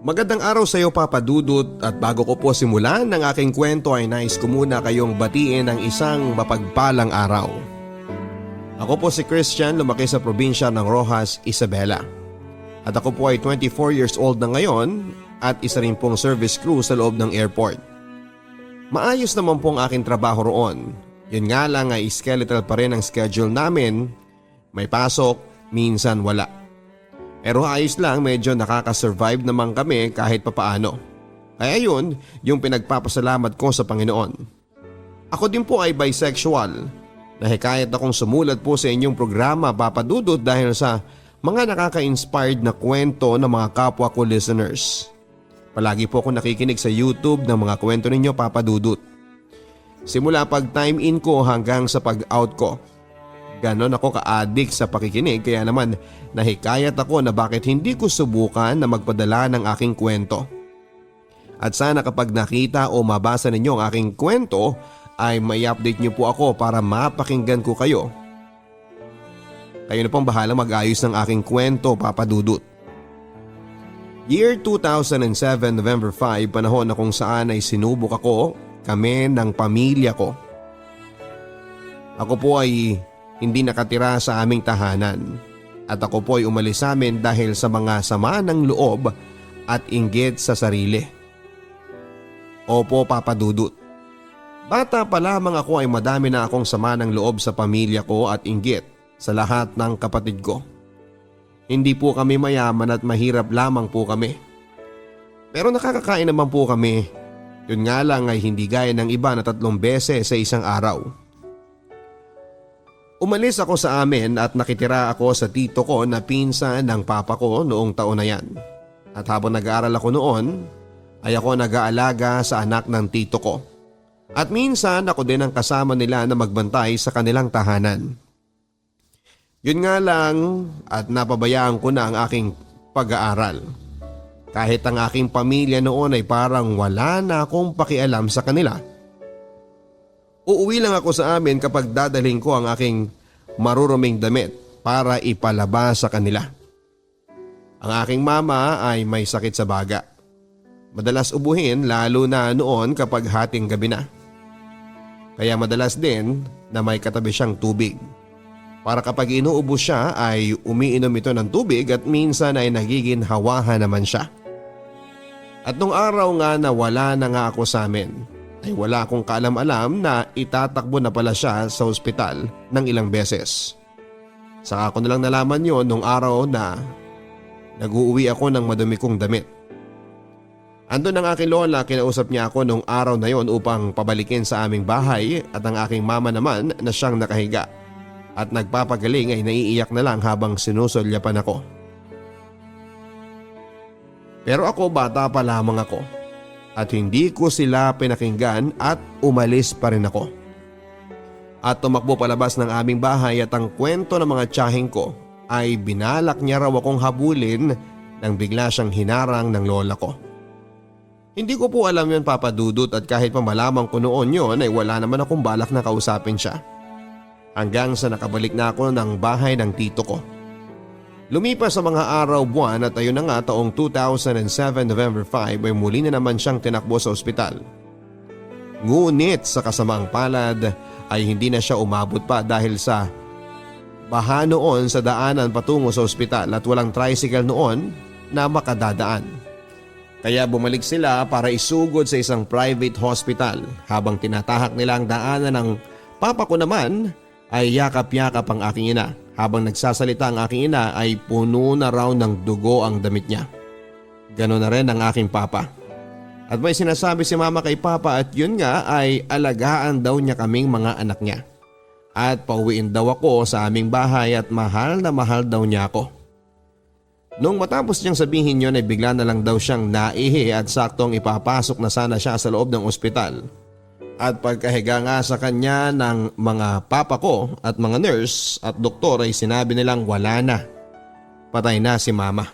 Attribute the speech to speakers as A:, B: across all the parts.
A: Magandang araw sa iyo Papa Dudut, at bago ko po simulan ng aking kwento ay nais ko muna kayong batiin ng isang mapagpalang araw. Ako po si Christian, lumaki sa probinsya ng Rojas, Isabela. At ako po ay 24 years old na ngayon at isa rin pong service crew sa loob ng airport. Maayos naman pong aking trabaho roon. Yun nga lang ay skeletal pa rin ang schedule namin. May pasok, minsan wala. Pero ayos lang, medyo nakaka-survive naman kami kahit papaano. Kaya yun, yung pinagpapasalamat ko sa Panginoon. Ako din po ay bisexual. Nahikayat akong sumulat po sa inyong programa Papa Dudut dahil sa mga nakaka-inspired na kwento ng mga kapwa ko listeners. Palagi po ako nakikinig sa YouTube ng mga kwento ninyo Papa Dudut. Simula pag time in ko hanggang sa pag out ko. Ganon ako ka-addict sa pakikinig, kaya naman nahikayat ako na bakit hindi ko subukan na magpadala ng aking kwento. At sana kapag nakita o mabasa ninyo ang aking kwento ay may update niyo po ako para mapakinggan ko kayo. Kayo na pong bahala mag-ayos ng aking kwento Papa Dudut. Year 2007 November 5, panahon na kung saan ay sinubok kami ng pamilya ko. Ako po ay hindi nakatira sa aming tahanan at ako po ay umalis sa amin dahil sa mga sama ng loob at inggit sa sarili. Opo Papa Dudut. Bata pa lamang ako ay madami na akong sama ng loob sa pamilya ko at inggit sa lahat ng kapatid ko. Hindi po kami mayaman at mahirap lamang po kami. Pero nakakakain naman po kami. Yun nga lang ay hindi gaya ng iba na 3 beses sa isang araw. Umalis ako sa amin at nakitira ako sa tito ko na pinsan ng papa ko noong taon na yan. At habang nag-aaral ako noon, ay ako nag-aalaga sa anak ng tito ko. At minsan ako din ang kasama nila na magbantay sa kanilang tahanan. Yun nga lang at napabayaan ko na ang aking pag-aaral. Kahit ang aking pamilya noon ay parang wala na akong pakialam sa kanila. Uuwi lang ako sa amin kapag dadalhin ko ang aking maruruming damit para ipalabas sa kanila. Ang aking mama ay may sakit sa baga. Madalas ubuhin lalo na noon kapag hating gabi na. Kaya madalas din na may katabi siyang tubig. Para kapag inuubos siya ay umiinom ito ng tubig at minsan ay nagiging hawahan naman siya. At nung araw nga na wala na nga ako sa amin, ay wala akong kaalam-alam na itatakbo na pala siya sa ospital ng ilang beses. Saka ko nalang nalaman yon nung araw na nag-uuwi ako ng madumi kong damit. Andun ang aking lola, kinausap niya ako nung araw na yon upang pabalikin sa aming bahay at ang aking mama naman na siyang nakahiga at nagpapagaling ay naiiyak na lang habang sinusulyapan ako. Pero ako bata pa lamang ako. At hindi ko sila pinakinggan at umalis pa rin ako. At tumakbo palabas ng aming bahay at ang kwento ng mga tiyahing ko ay binalak niya raw akong habulin nang bigla siyang hinarang ng lola ko. Hindi ko po alam yun Papa Dudut, at kahit pa malaman ko noon yun ay wala naman akong balak na kausapin siya. Hanggang sa nakabalik na ako ng bahay ng tito ko. Lumipas sa mga araw, buwan at ayun na nga taong 2007 November 5 ay muli na naman siyang tinakbo sa ospital. Ngunit sa kasamaang palad ay hindi na siya umabot pa dahil sa baha noon sa daanan patungo sa ospital at walang tricycle noon na makadadaan. Kaya bumalik sila para isugod sa isang private hospital habang tinatahak nila ang daanan ng papa ko naman ay yakap-yakap ang aking ina. Habang nagsasalita ang aking ina ay puno na raw ng dugo ang damit niya. Ganon na rin ang aking papa. At may sinasabi si mama kay papa at yun nga ay alagaan daw niya kaming mga anak niya. At pauwiin daw ako sa aming bahay at mahal na mahal daw niya ako. Nung matapos niyang sabihin yun ay bigla na lang daw siyang naihi at saktong ipapasok na sana siya sa loob ng ospital. At pagkahiga nga sa kanya ng mga papa ko at mga nurse at doktor ay sinabi nilang wala na. Patay na si mama.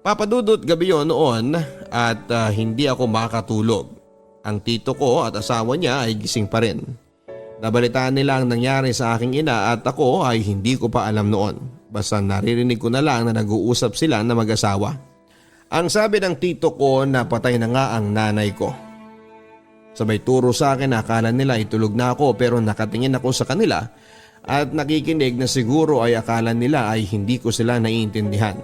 A: Papa Dudut, gabi yun noon at hindi ako makatulog. Ang tito ko at asawa niya ay gising pa rin. Nabalitaan nila ang nangyari sa aking ina at ako ay hindi ko pa alam noon. Basta naririnig ko na lang na nag-uusap sila na mag-asawa. Ang sabi ng tito ko na patay na nga ang nanay ko. Sabay turo sa akin na akala nila itulog na ako pero nakatingin ako sa kanila at nakikinig na siguro ay akala nila ay hindi ko sila naiintindihan.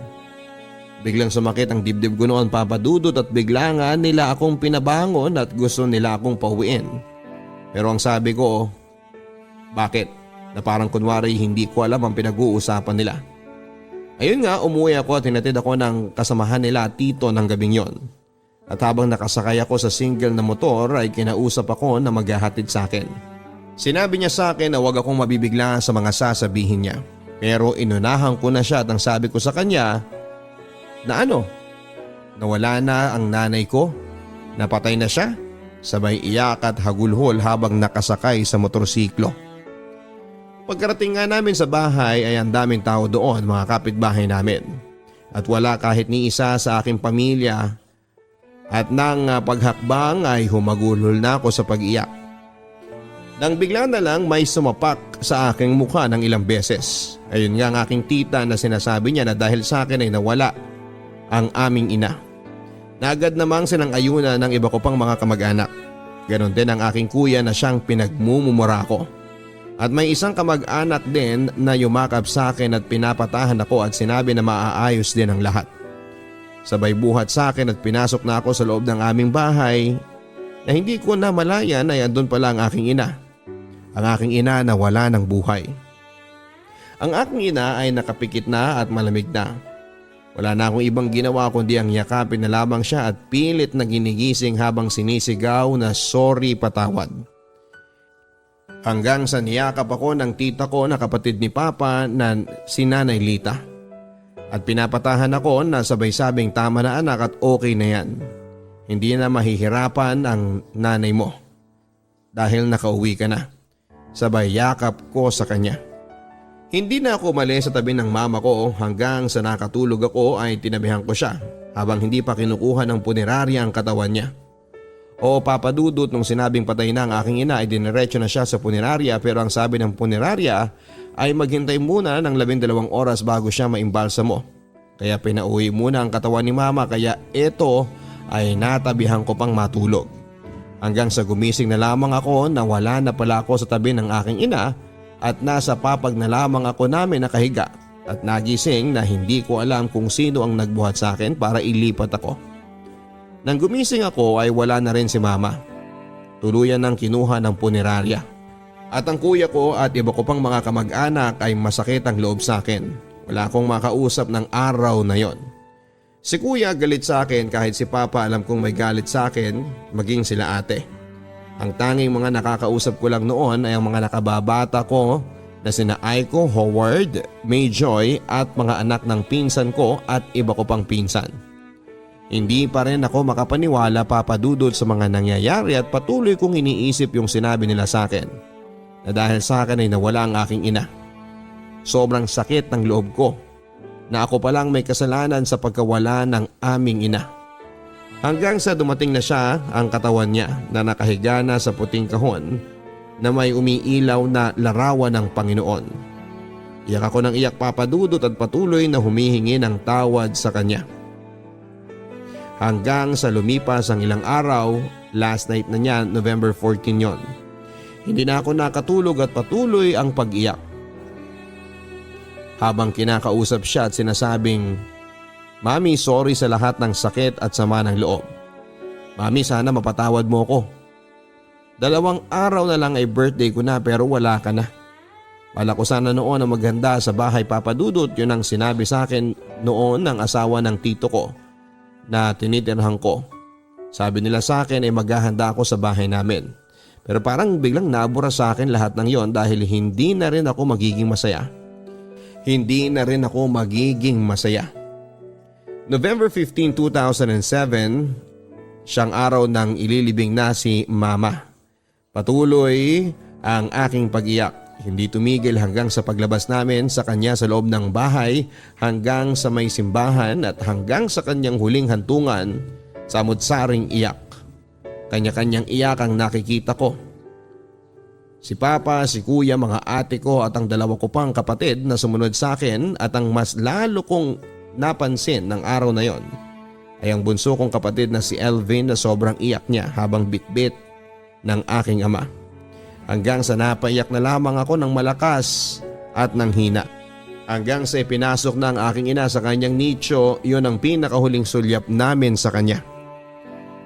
A: Biglang sumakit ang dibdib ko noon, Papa Dudut, at bigla nga nila akong pinabangon at gusto nila akong pauwiin. Pero ang sabi ko, bakit? Na parang kunwari hindi ko alam ang pinag-uusapan nila. Ayun nga, umuwi ako at hinatid ako ng kasamahan nila at tito ng gabing yon. At habang nakasakay ako sa single na motor ay kinausap ako na maghahatid sa akin. Sinabi niya sa akin na huwag akong mabibigla sa mga sasabihin niya. Pero inunahan ko na siya at ang sabi ko sa kanya na nawala na ang nanay ko, napatay na siya. Sabay iyak at hagulhol habang nakasakay sa motorsiklo. Pagkarating nga namin sa bahay ay ang daming tao doon, mga kapitbahay namin. At wala kahit ni isa sa aking pamilya. At nang paghakbang ay humagulhol na ako sa pag-iyak. Nang bigla na lang may sumapak sa aking mukha ng ilang beses. Ayun nga ang aking tita na sinasabi niya na dahil sa akin ay nawala ang aming ina. Naagad namang sinang-ayunan ng iba ko pang mga kamag-anak. Ganon din ang aking kuya na siyang pinagmumura ko. At may isang kamag-anak din na yumakap sa akin at pinapatahan ako at sinabi na maaayos din ang lahat. Sabay buhat sa akin at pinasok na ako sa loob ng aming bahay na hindi ko na malayan ay andun pala ang aking ina. Ang aking ina na wala ng buhay. Ang aking ina ay nakapikit na at malamig na. Wala na akong ibang ginawa kundi ang yakapin na lamang siya at pilit na ginigising habang sinisigaw na sorry, patawad. Hanggang sa niyakap ako ng tita ko na kapatid ni Papa na si Nanay Lita. At pinapatahan ako na sabay-sabing tama na anak at okay na yan. Hindi na mahihirapan ang nanay mo. Dahil nakauwi ka na. Sabay yakap ko sa kanya. Hindi na ako mali sa tabi ng mama ko hanggang sa nakatulog ako ay tinabihan ko siya habang hindi pa kinukuha ng punerarya ang katawan niya. Oo, Papa Dudut, nung sinabing patay na ang aking ina ay diniretso na siya sa punerarya pero ang sabi ng punerarya ay maghintay muna ng 12 oras bago siya maimbalsamo. Kaya pinauwi muna ang katawan ni mama kaya ito ay natabihan ko pang matulog. Hanggang sa gumising na lamang ako na wala na pala ako sa tabi ng aking ina at nasa papag na lamang ako namin nakahiga at nagising na hindi ko alam kung sino ang nagbuhat sa akin para ilipat ako. Nang gumising ako ay wala na rin si mama. Tuluyan nang kinuha ng punerarya. At ang kuya ko at iba ko pang mga kamag-anak ay masakit ang loob sa akin. Wala akong makausap ng araw na yon. Si kuya galit sa akin kahit si papa alam kong may galit sa akin, maging sila ate. Ang tanging mga nakakausap ko lang noon ay ang mga nakababata ko na sina Aiko, Howard, Mayjoy at mga anak ng pinsan ko at iba ko pang pinsan. Hindi pa rin ako makapaniwala, Papa Dudut, sa mga nangyayari at patuloy kong iniisip yung sinabi nila sa akin na dahil sa akin ay nawala ang aking ina. Sobrang sakit ng loob ko na ako palang may kasalanan sa pagkawala ng aming ina. Hanggang sa dumating na siya ang katawan niya na nakahiga na sa puting kahon na may umiilaw na larawan ng Panginoon. Iyak ako ng iyak, Papa Dudut, at patuloy na humihingi ng tawad sa kanya. Hanggang sa lumipas ang ilang araw, last night na niya, November 14 yon. Hindi na ako nakatulog at patuloy ang pag-iyak. Habang kinakausap siya at sinasabing, Mami, sorry sa lahat ng sakit at sama ng loob. Mami, sana mapatawad mo ko. 2 araw na lang ay birthday ko na pero wala ka na. Bala ko sana noon na maghanda sa bahay, Papa Dudut. Yun ang sinabi sa akin noon ng asawa ng tito ko na tinitirhan ko. Sabi nila sa akin ay maghahanda ako sa bahay namin. Pero parang biglang nabura sa akin lahat ng yon dahil hindi na rin ako magiging masaya. Hindi na rin ako magiging masaya. November 15, 2007, siyang araw nang ililibing na si Mama. Patuloy ang aking pag-iyak. Hindi tumigil hanggang sa paglabas namin sa kanya sa loob ng bahay hanggang sa may simbahan at hanggang sa kanyang huling hantungan, samot-saring iyak. Kanya-kanyang iyak ang nakikita ko. Si Papa, si Kuya, mga ate ko at ang 2 ko pang kapatid na sumunod sa akin at ang mas lalo kong napansin ng araw na yon ay ang bunso kong kapatid na si Elvin na sobrang iyak niya habang bitbit ng aking ama. Hanggang sa napaiyak na lamang ako ng malakas at ng hina. Hanggang sa ipinasok na ang aking ina sa kanyang nicho, yun ang pinakahuling sulyap namin sa kanya.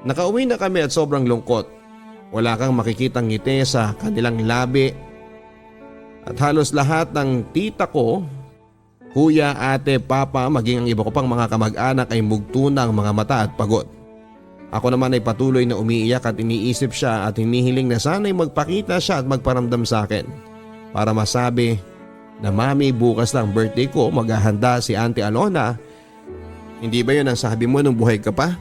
A: Nakauwi na kami at sobrang lungkot. Wala kang makikitang ngiti sa kanilang labi. At halos lahat ng tita ko, kuya, ate, papa, maging ang iba ko pang mga kamag-anak ay mugto na ang mga mata at pagod. Ako naman ay patuloy na umiiyak at iniisip siya at hinihiling na sana'y magpakita siya at magparamdam sa akin para masabi na mami, bukas lang birthday ko, maghahanda si Auntie Alona. Hindi ba yun ang sabi mo nung buhay ka pa?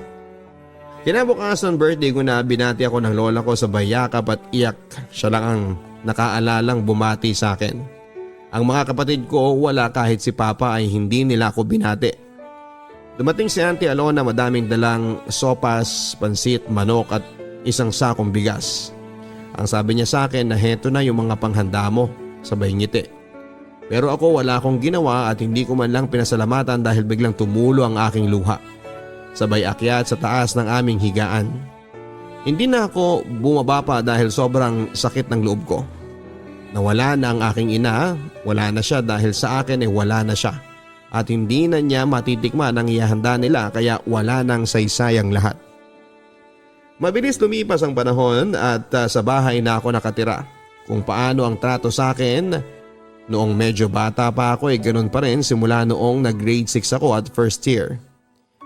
A: Kinabukasan ng birthday ko na binati ako ng lola ko sa bayakap at iyak. Siya lang ang nakaalalang bumati sa akin. Ang mga kapatid ko wala kahit si papa ay hindi nila ako binati. Dumating si Auntie Alona, madaming dalang sopas, pansit, manok at isang sakong bigas. Ang sabi niya sa akin na heto na yung mga panghanda mo, sabay ngiti. Pero ako wala akong ginawa at hindi ko man lang pinasalamatan dahil biglang tumulo ang aking luha. Sabay akyat sa taas ng aming higaan. Hindi na ako bumaba pa dahil sobrang sakit ng loob ko. Nawala na ang aking ina, wala na siya dahil sa akin ay wala na siya. At hindi na niya matitikman ang ihahanda nila kaya wala nang saysayang lahat. Mabilis lumipas ang panahon at sa bahay na ako nakatira. Kung paano ang trato sa akin noong medyo bata pa ako ay ganun pa rin simula noong nag-grade 6 ako at first year.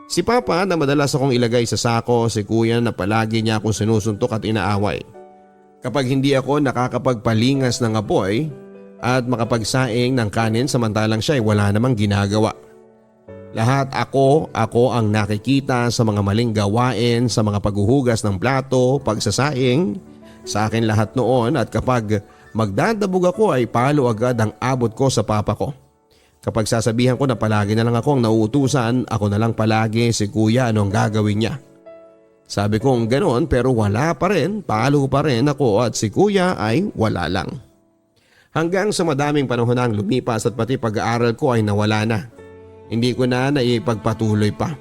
A: Si papa na madalas akong ilagay sa sako, si kuya na palagi niya akong sinusuntok at inaaway. Kapag hindi ako nakakapagpalingas ng apoy at makapagsaing ng kanin samantalang siya ay wala namang ginagawa. Lahat ako ang nakikita sa mga maling gawain, sa mga paghuhugas ng plato, pagsasaing. Sa akin lahat noon at kapag magdadabog ako ay palo agad ang abot ko sa papa ko. Kapag sasabihan ko na palagi na lang ako ang nauutusan, ako na lang palagi si kuya ano ang gagawin niya. Sabi kong ganoon pero wala pa rin, palo pa rin ako at si kuya ay wala lang. Hanggang sa madaming panahon ang lumipas at pati pag-aaral ko ay nawala na. Hindi ko na naipagpatuloy pa.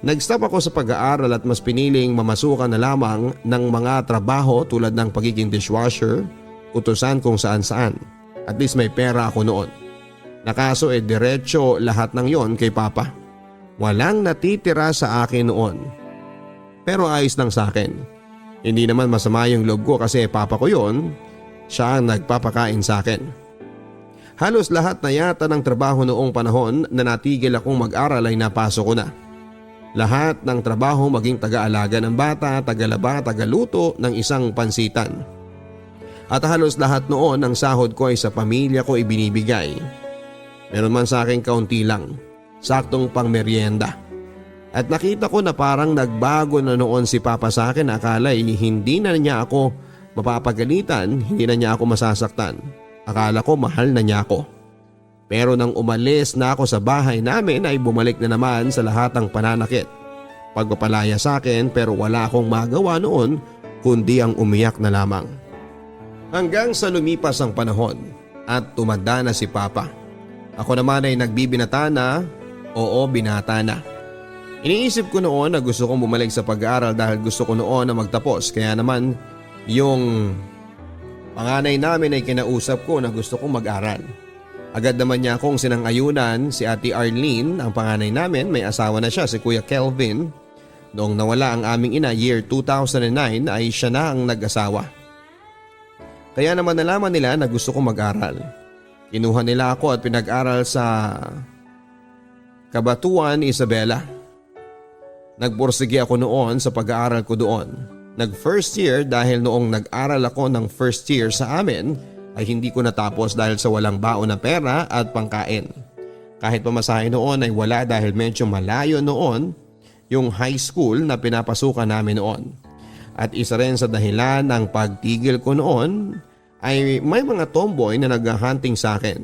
A: Nag-stop ako sa pag-aaral at mas piniling mamasukan na lamang ng mga trabaho tulad ng pagiging dishwasher, utusan kung saan-saan. At least may pera ako noon. Nakaso diretso lahat ng yon kay papa. Walang natitira sa akin noon. Pero ayos lang sa akin. Hindi naman masama yung loob ko kasi papa ko yon. Siya ang nagpapakain sa akin. Halos lahat na yata ng trabaho noong panahon na natigil akong mag-aral ay napasok ko na. Lahat ng trabaho maging taga-alaga ng bata, tagalaba, tagaluto ng isang pansitan. At halos lahat noon ng sahod ko ay sa pamilya ko ibinibigay. Meron man sa akin kaunti lang, saktong pang merienda. At nakita ko na parang nagbago na noon si papa sa akin, akala hindi na niya ako mapapagalitan, hindi na niya ako masasaktan. Akala ko mahal na niya ako. Pero nang umalis na ako sa bahay namin ay bumalik na naman sa lahat ng pananakit. Pagpapalaya sa akin pero wala akong magawa noon kundi ang umiyak na lamang. Hanggang sa lumipas ang panahon at tumanda na si papa. Ako naman ay nagbibinata na, oo binata na. Iniisip ko noon na gusto kong bumalik sa pag-aaral dahil gusto ko noon na magtapos kaya naman yung panganay namin ay kinausap ko na gusto kong mag-aral. Agad naman niya akong sinang-ayunan si Ate Arlene, ang panganay namin, may asawa na siya si Kuya Kelvin. Noong nawala ang aming ina year 2009 ay siya na ang nag-asawa. Kaya naman nalaman nila na gusto kong mag-aral. Kinuha nila ako at pinag-aral sa Cabatuan, Isabela. Nagpursige ako noon sa pag-aaral ko doon. Nag-first year dahil noong nag-aral ako ng first year sa amin ay hindi ko natapos dahil sa walang baon na pera at pangkain. Kahit pamasahe noon ay wala dahil medyo malayo noon yung high school na pinapasukan namin noon. At isa rin sa dahilan ng pagtigil ko noon ay may mga tomboy na naghahunting sa akin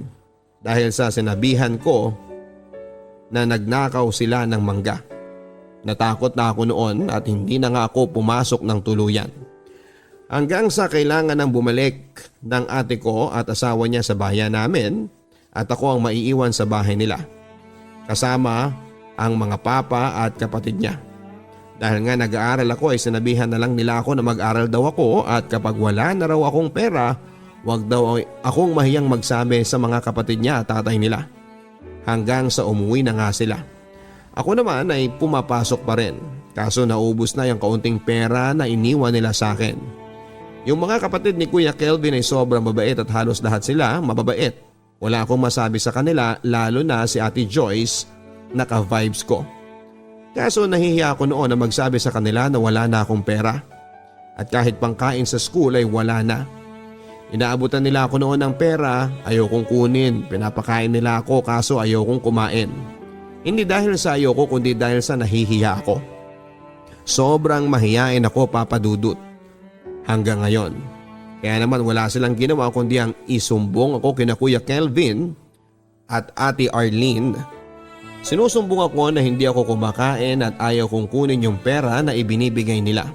A: dahil sa sinabihan ko na nagnakaw sila ng mangga. Natakot na ako noon at hindi na nga ako pumasok ng tuluyan. Hanggang sa kailangan ng bumalik ng ate ko at asawa niya sa bayan namin at ako ang maiiwan sa bahay nila. Kasama ang mga papa at kapatid niya. Dahil nga nag-aaral ako ay sinabihan na lang nila ako na mag-aral daw ako at kapag wala na raw akong pera, wag daw akong mahiyang magsabi sa mga kapatid niya at tatay nila. Hanggang sa umuwi na nga sila. Ako naman ay pumapasok pa rin, kaso naubos na yung kaunting pera na iniwan nila sa akin. Yung mga kapatid ni Kuya Kelvin ay sobrang mabait at halos lahat sila mababait. Wala akong masabi sa kanila, lalo na si Ate Joyce, naka-vibes ko. Kaso nahihiya ako noon na magsabi sa kanila na wala na akong pera. At kahit pangkain sa school ay wala na. Inaabutan nila ako noon ng pera, ayokong kunin, pinapakain nila ako kaso ayokong kumain. Hindi dahil sa ayoko kundi dahil sa nahihiya ako. Sobrang mahiyain ako, Papa Dudut. Hanggang ngayon. Kaya naman wala silang ginawa kundi ang isumbong ako kina Kuya Kelvin at Ate Arlene. Sinusumbong ako na hindi ako kumakain at ayaw kong kunin yung pera na ibinibigay nila.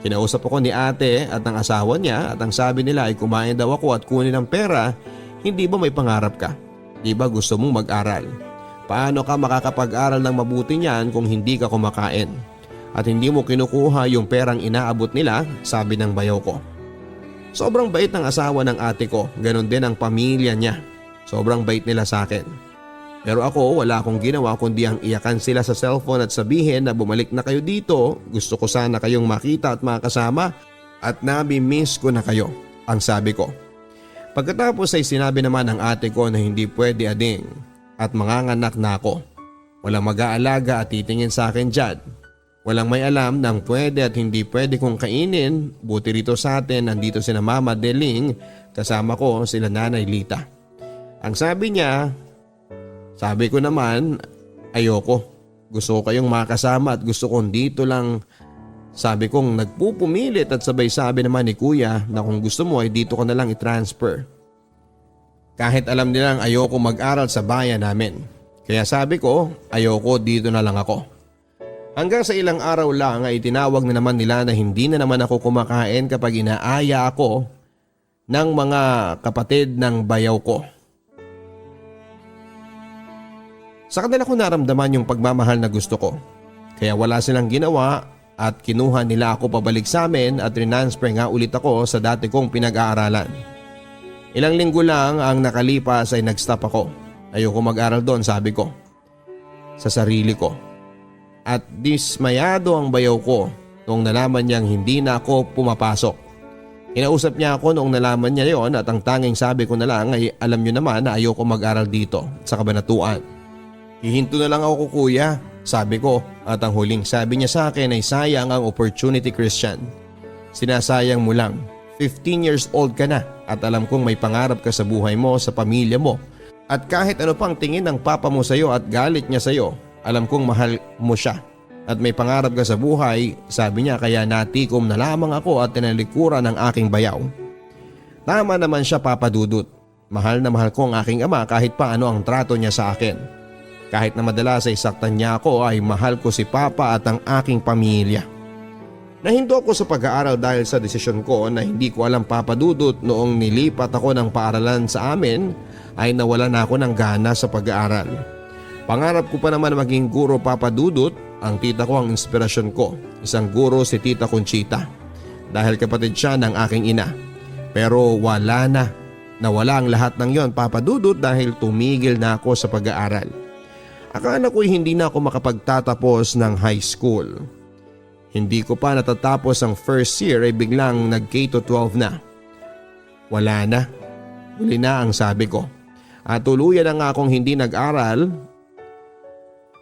A: Kinausap ako ni ate at ng asawa niya at ang sabi nila ay kumain daw ako at kunin ang pera. Hindi ba may pangarap ka? Di ba gusto mong mag-aral? Paano ka makakapag-aral ng mabuti niyan kung hindi ka kumakain? At hindi mo kinukuha yung perang inaabot nila, sabi ng bayaw ko. Sobrang bait ng asawa ng ate ko, ganon din ang pamilya niya. Sobrang bait nila sa akin. Pero ako wala akong ginawa kundi ang iyakan sila sa cellphone at sabihin na bumalik na kayo dito, gusto ko sana kayong makita at makasama at nabi-miss ko na kayo, ang sabi ko. Pagkatapos ay sinabi naman ng ate ko na hindi pwede ading at manganganak na ako. Walang mag-aalaga at titingin sa akin dyan. Walang may alam ng pwede at hindi pwede kong kainin, buti rito sa atin nandito sina Mama Deling kasama ko sila Nanay Lita. Ang sabi niya, sabi ko naman, ayoko. Gusto ko kayong makasama at gusto kong dito lang. Sabi kong nagpupumilit at sabay sabi naman ni Kuya na kung gusto mo ay dito ko na lang i-transfer. Kahit alam nilang ayoko mag-aral sa bayan namin. Kaya sabi ko, ayoko dito na lang ako. Hanggang sa ilang araw lang ay tinawag na naman nila na hindi na naman ako kumakain kapag inaaya ako ng mga kapatid ng bayaw ko. Sa kanila ko naramdaman yung pagmamahal na gusto ko. Kaya wala silang ginawa at kinuha nila ako pabalik sa amin at transfer nga ulit ako sa dati kong pinag-aaralan. Ilang linggo lang ang nakalipas ay nag-stop ako. Ayoko mag-aral doon, sabi ko. Sa sarili ko. At dismayado ang bayaw ko noong nalaman niyang hindi na ako pumapasok. Kinausap niya ako noong nalaman niya yon at ang tanging sabi ko na lang ay alam niyo naman na ayoko mag-aral dito sa Kabanatuan. Hihinto na lang ako kuya, sabi ko at ang huling sabi niya sa akin ay sayang ang opportunity Christian. Sinasayang mo lang, 15 years old ka na at alam kong may pangarap ka sa buhay mo, sa pamilya mo. At kahit ano pang tingin ng papa mo sa iyo at galit niya sa iyo, alam kong mahal mo siya. At may pangarap ka sa buhay, sabi niya kaya natikom na lamang ako at tinalikuran ng aking bayaw. Tama naman siya Papa Dudut, mahal na mahal ko ang aking ama kahit paano ang trato niya sa akin. Kahit na madalas ay saktan niya ako ay mahal ko si Papa at ang aking pamilya. Nahinto ako sa pag-aaral dahil sa desisyon ko na hindi ko alam Papa Dudut noong nilipat ako ng paaralan sa amin ay nawala na ako ng gana sa pag-aaral. Pangarap ko pa naman maging guro Papa Dudut, ang tita ko ang inspirasyon ko. Isang guro si Tita Conchita dahil kapatid siya ng aking ina. Pero wala na. Nawala ang lahat ng yon Papa Dudut dahil tumigil na ako sa pag-aaral. Akala ko'y hindi na ako makapagtatapos ng high school. Hindi ko pa natatapos ang first year ay biglang nag-K-12 na. Wala na. Huli na ang sabi ko. At tuluyan na nga akong hindi nag-aral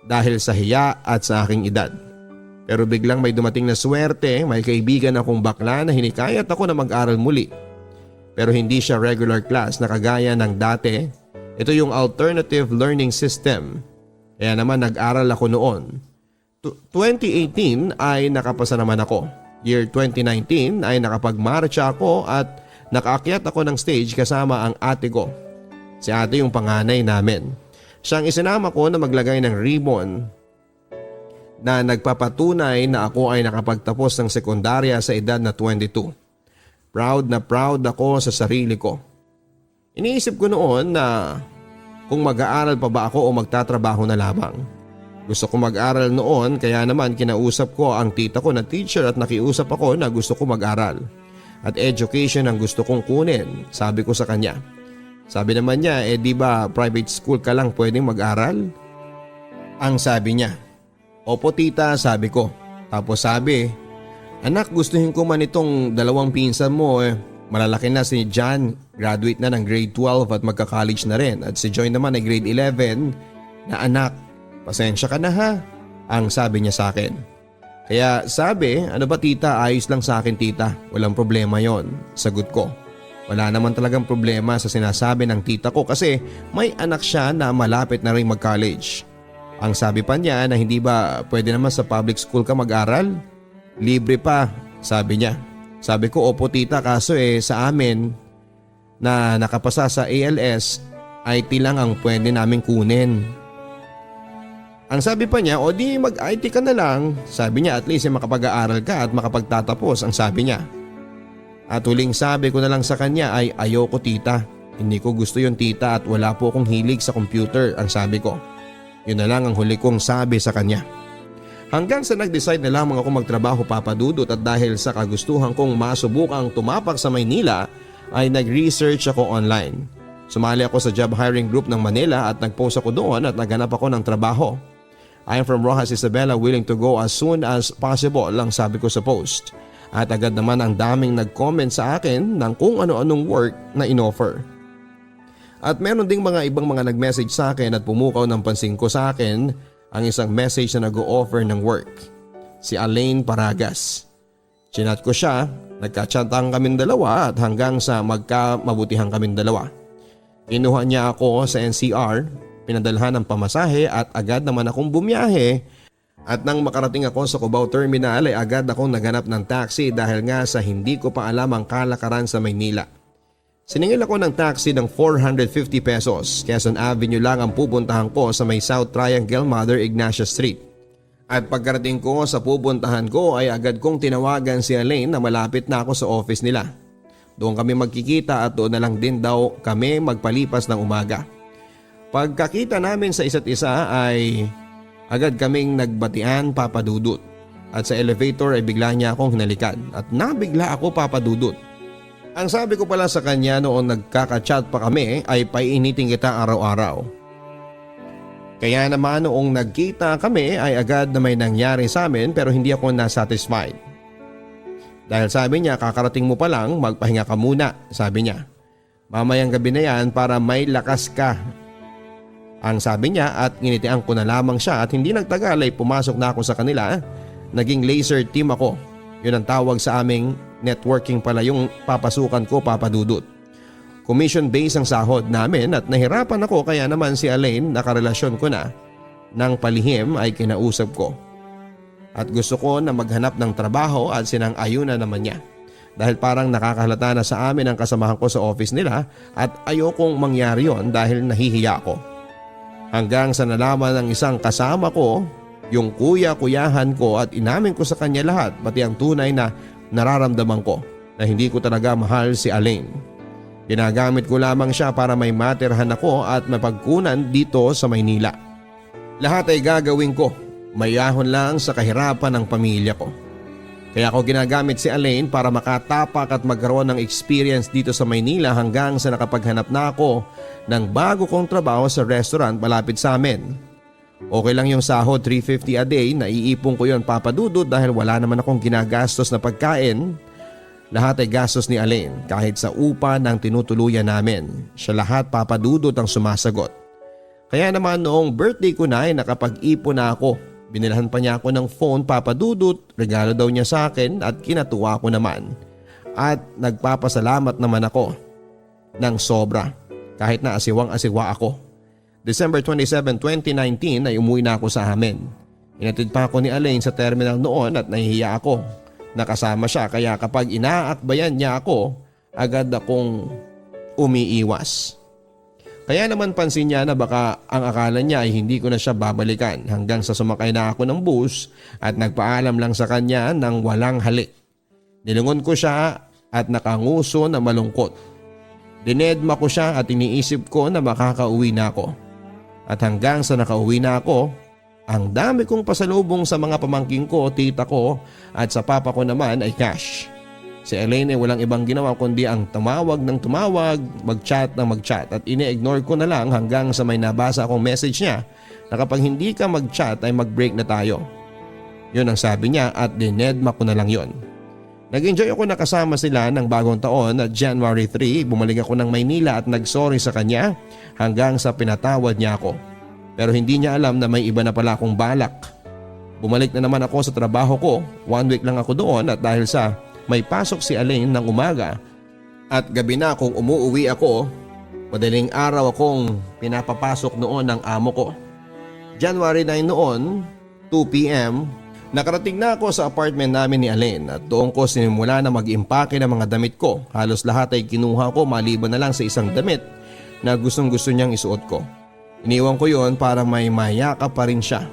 A: dahil sa hiya at sa aking edad. Pero biglang may dumating na swerte, may kaibigan akong bakla na hinikayat ako na mag-aral muli. Pero hindi siya regular class na kagaya ng dati. Ito yung alternative learning system. Kaya naman nag-aral ako noon. 2018 ay nakapasa naman ako. Year 2019 ay nakapagmarcha ako at nakaakyat ako ng stage kasama ang ate ko. Si ate yung panganay namin. Siyang isinama ko na maglagay ng ribbon na nagpapatunay na ako ay nakapagtapos ng sekundarya sa edad na 22. Proud na proud ako sa sarili ko. Iniisip ko noon na kung mag-aaral pa ba ako o magtatrabaho na lamang. Gusto ko mag-aral noon kaya naman kinausap ko ang tita ko na teacher at nakiusap ako na gusto ko mag-aral. At education ang gusto kong kunin, sabi ko sa kanya. Sabi naman niya, di ba private school ka lang pwedeng mag-aral? Ang sabi niya, opo tita, sabi ko. Tapos sabi, anak gustuhin ko man itong dalawang pinsan mo malalaki na si John, graduate na ng grade 12 at magka-college na rin. At si Joy naman ay grade 11 na anak. Pasensya ka na ha, ang sabi niya sa akin. Kaya sabi, ano ba tita, ayos lang sa akin tita, walang problema yon. Sagot ko. Wala naman talagang problema sa sinasabi ng tita ko kasi may anak siya na malapit na rin mag-college. Ang sabi pa niya na hindi ba pwede naman sa public school ka mag-aral? Libre pa, sabi niya. Sabi ko, opo tita, kaso sa amin na nakapasa sa ALS, IT lang ang pwede namin kunin. Ang sabi pa niya, o di mag-IT ka na lang. Sabi niya, at least makapag-aaral ka at makapagtatapos, ang sabi niya. At huling sabi ko na lang sa kanya ay ayoko tita. Hindi ko gusto yung tita at wala po akong hilig sa computer, ang sabi ko. Yun na lang ang huli kong sabi sa kanya. Hanggang sa nag-decide na lamang ako magtrabaho papadudot at dahil sa kagustuhan kong masubukang tumapak sa Maynila ay nag-research ako online. Sumali ako sa job hiring group ng Manila at nag-post ako doon at naghanap ako ng trabaho. I am from Rojas Isabela, willing to go as soon as possible lang sabi ko sa post. At agad naman ang daming nag-comment sa akin ng kung ano-anong work na inoffer. At meron ding mga ibang mga nag-message sa akin at pumukaw ng pansin ko sa akin ang isang message na nag-o-offer ng work. Si Alain Paragas. Chinat ko siya, nagka-chatang kaming dalawa at hanggang sa magka-mabutihan kaming dalawa. Kinuha niya ako sa NCR, pinadalhan ng pamasahe at agad naman akong bumiyahe. At nang makarating ako sa Cubao Terminal ay agad akong naghanap ng taxi dahil nga sa hindi ko pa alam ang kalakaran sa Maynila. Siningil ako ng taxi ng 450 pesos. Quezon Avenue lang ang pupuntahan ko sa may South Triangle Mother Ignacia Street. At pagkarating ko sa pupuntahan ko ay agad kong tinawagan si Alain na malapit na ako sa office nila. Doon kami magkikita at doon na lang din daw kami magpalipas ng umaga. Pagkakita namin sa isa't isa ay agad kaming nagbatian papadudot. At sa elevator ay bigla niya akong hinalikan at nabigla ako papadudot. Ang sabi ko pala sa kanya noong nagkaka-chat pa kami ay painitin kita araw-araw. Kaya naman noong nagkita kami ay agad na may nangyari sa amin pero hindi ako nasatisfied. Dahil sabi niya kakarating mo pa lang magpahinga ka muna, sabi niya. Mamayang gabi na yan para may lakas ka. Ang sabi niya at nginitian ko na lamang siya at hindi nagtagal ay pumasok na ako sa kanila. Naging laser team ako. Yun ang tawag sa aming networking pala yung papasukan ko papadudot. Commission based ang sahod namin at nahirapan ako kaya naman si Alain nakarelasyon ko na ng palihim ay kinausap ko. At gusto ko na maghanap ng trabaho at sinang-ayunan naman niya. Dahil parang nakakahalata na sa amin ang kasamahan ko sa office nila at ayokong mangyari yon dahil nahihiya ako. Hanggang sa nalaman ng isang kasama ko, yung kuya-kuyahan ko at inamin ko sa kanya lahat pati ang tunay na nararamdaman ko na hindi ko talaga mahal si Alain. Ginagamit ko lamang siya para may materhan ako at mapagkunan dito sa Maynila. Lahat ay gagawin ko, mayahon lang sa kahirapan ng pamilya ko. Kaya ako ginagamit si Alain para makatapak at magkaroon ng experience dito sa Maynila hanggang sa nakapaghanap na ako ng bago kong trabaho sa restaurant malapit sa amin. Okay lang yung sahod, 350 a day, naiipon ko yon papadudod dahil wala naman akong ginagastos na pagkain. Lahat ay gastos ni Alain kahit sa upa ng tinutuluyan namin. Siya lahat papadudod ang sumasagot. Kaya naman noong birthday ko na ay nakapag-ipon na ako. Binilhan pa niya ako ng phone papadudot, regalo daw niya sa akin at kinatuwa ko naman. At nagpapasalamat naman ako ng sobra kahit na asiwang-asiwa ako. December 27, 2019 ay umuwi na ako sa amin. Inatid pa ako ni Alain sa terminal noon at nahihiya ako. Nakasama siya kaya kapag inaakbayan niya ako, agad akong umiiwas. Kaya naman pansin niya na baka ang akala niya ay hindi ko na siya babalikan hanggang sa sumakay na ako ng bus at nagpaalam lang sa kanya ng walang halik. Nilungon ko siya at nakanguso na malungkot. Dinedma ko siya at iniisip ko na makakauwi na ako. At hanggang sa nakauwi na ako, Ang dami kong pasalubong sa mga pamangking ko, tita ko at sa papa ko naman ay cash. Si Elaine ay walang ibang ginawa kundi ang tumawag ng tumawag, mag-chat ng mag-chat at ini-ignore ko na lang hanggang sa may nabasa akong message niya na kapag hindi ka mag-chat ay mag-break na tayo. Yun ang sabi niya at dinedma ko na lang yun. Nag-enjoy ako na kasama sila ng bagong taon at January 3 bumalik ako ng Maynila at nag-sorry sa kanya hanggang sa pinatawad niya ako. Pero hindi niya alam na may iba na pala akong balak. Bumalik na naman ako sa trabaho ko, 1 week lang ako doon at dahil sa may pasok si Elaine ng umaga at gabi na kung umuwi ako, madaling araw akong pinapapasok noon ng amo ko. January 9 noon, 2 p.m., nakarating na ako sa apartment namin ni Elaine at doon ko sinimula na mag-impake ng mga damit ko. Halos lahat ay kinuha ko maliban na lang sa isang damit na gustong gusto niyang isuot ko. Iniwan ko yon para may mayakap pa rin siya.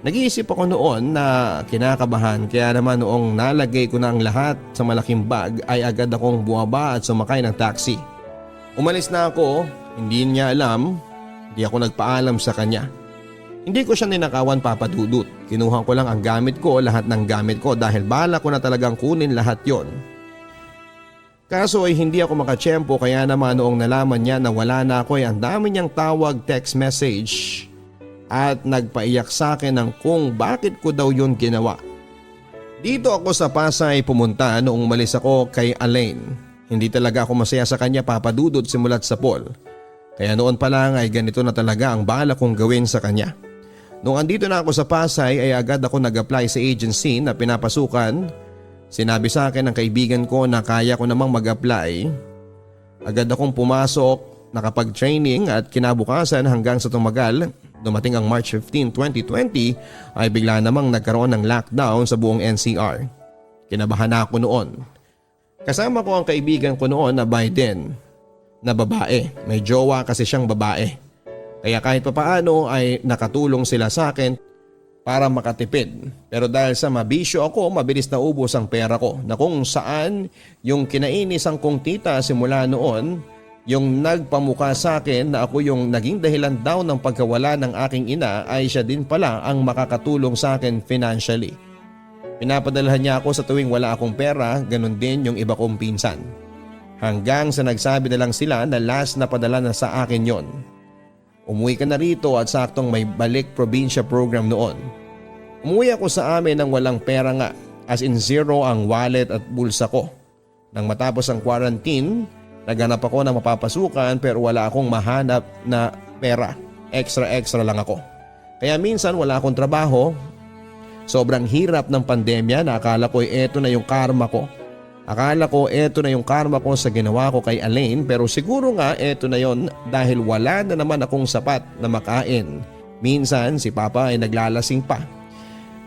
A: Nag-iisip ako noon na kinakabahan kaya naman noong nalagay ko na ang lahat sa malaking bag ay agad akong buwaba at sumakay ng taxi. Umalis na ako, hindi niya alam, hindi ako nagpaalam sa kanya. Hindi ko siya ninakawan, Papa Dudut. Kinuha ko lang ang gamit ko, lahat ng gamit ko dahil bala ko na talagang kunin lahat yon. Kaso ay hindi ako makatsyempo kaya naman noong nalaman niya na wala na ako ay ang dami niyang tawag, text message at nagpaiyak sa akin ng kung bakit ko daw yun ginawa. Dito ako sa Pasay pumunta noong umalis ako kay Elaine. Hindi talaga ako masaya sa kanya, Papa Dudut, simulat sa Paul. Kaya noon pa lang ay ganito na talaga ang bala kong gawin sa kanya. Noong andito na ako sa Pasay ay agad ako nag-apply sa agency na pinapasukan. Sinabi sa akin ng kaibigan ko na kaya ko namang mag-apply. Agad akong pumasok, nakapag-training at kinabukasan hanggang sa tumagal. Dumating ang March 15, 2020 ay bigla namang nagkaroon ng lockdown sa buong NCR. Kinabahan ako noon. Kasama ko ang kaibigan ko noon na Biden na babae. May jowa kasi siyang babae. Kaya kahit papaano ay nakatulong sila sa akin para makatipid. Pero dahil sa mabisyo ako, mabilis na ubos ang pera ko na kung saan yung kinainisang kong tita simula noon, yung nagpamuka sa akin na ako yung naging dahilan daw ng pagkawala ng aking ina ay siya din pala ang makakatulong sa akin financially. Pinapadalahan niya ako sa tuwing wala akong pera, ganun din yung iba kong pinsan. Hanggang sa nagsabi na lang sila na last na padala na sa akin yon. Umuwi ka na rito at saktong may balik probinsya program noon. Umuwi ako sa amin nang walang pera nga, as in zero ang wallet at bulsa ko. Nang matapos ang quarantine, naghanap ako ng mapapasukan pero wala akong mahanap na pera. Extra lang ako. Kaya minsan wala akong trabaho. Sobrang hirap ng pandemya na akala ko eto na yung karma ko. Akala ko eto na yung karma ko sa ginawa ko kay Elaine pero siguro nga eto na yon dahil wala na naman akong sapat na makain. Minsan si Papa ay naglalasing pa.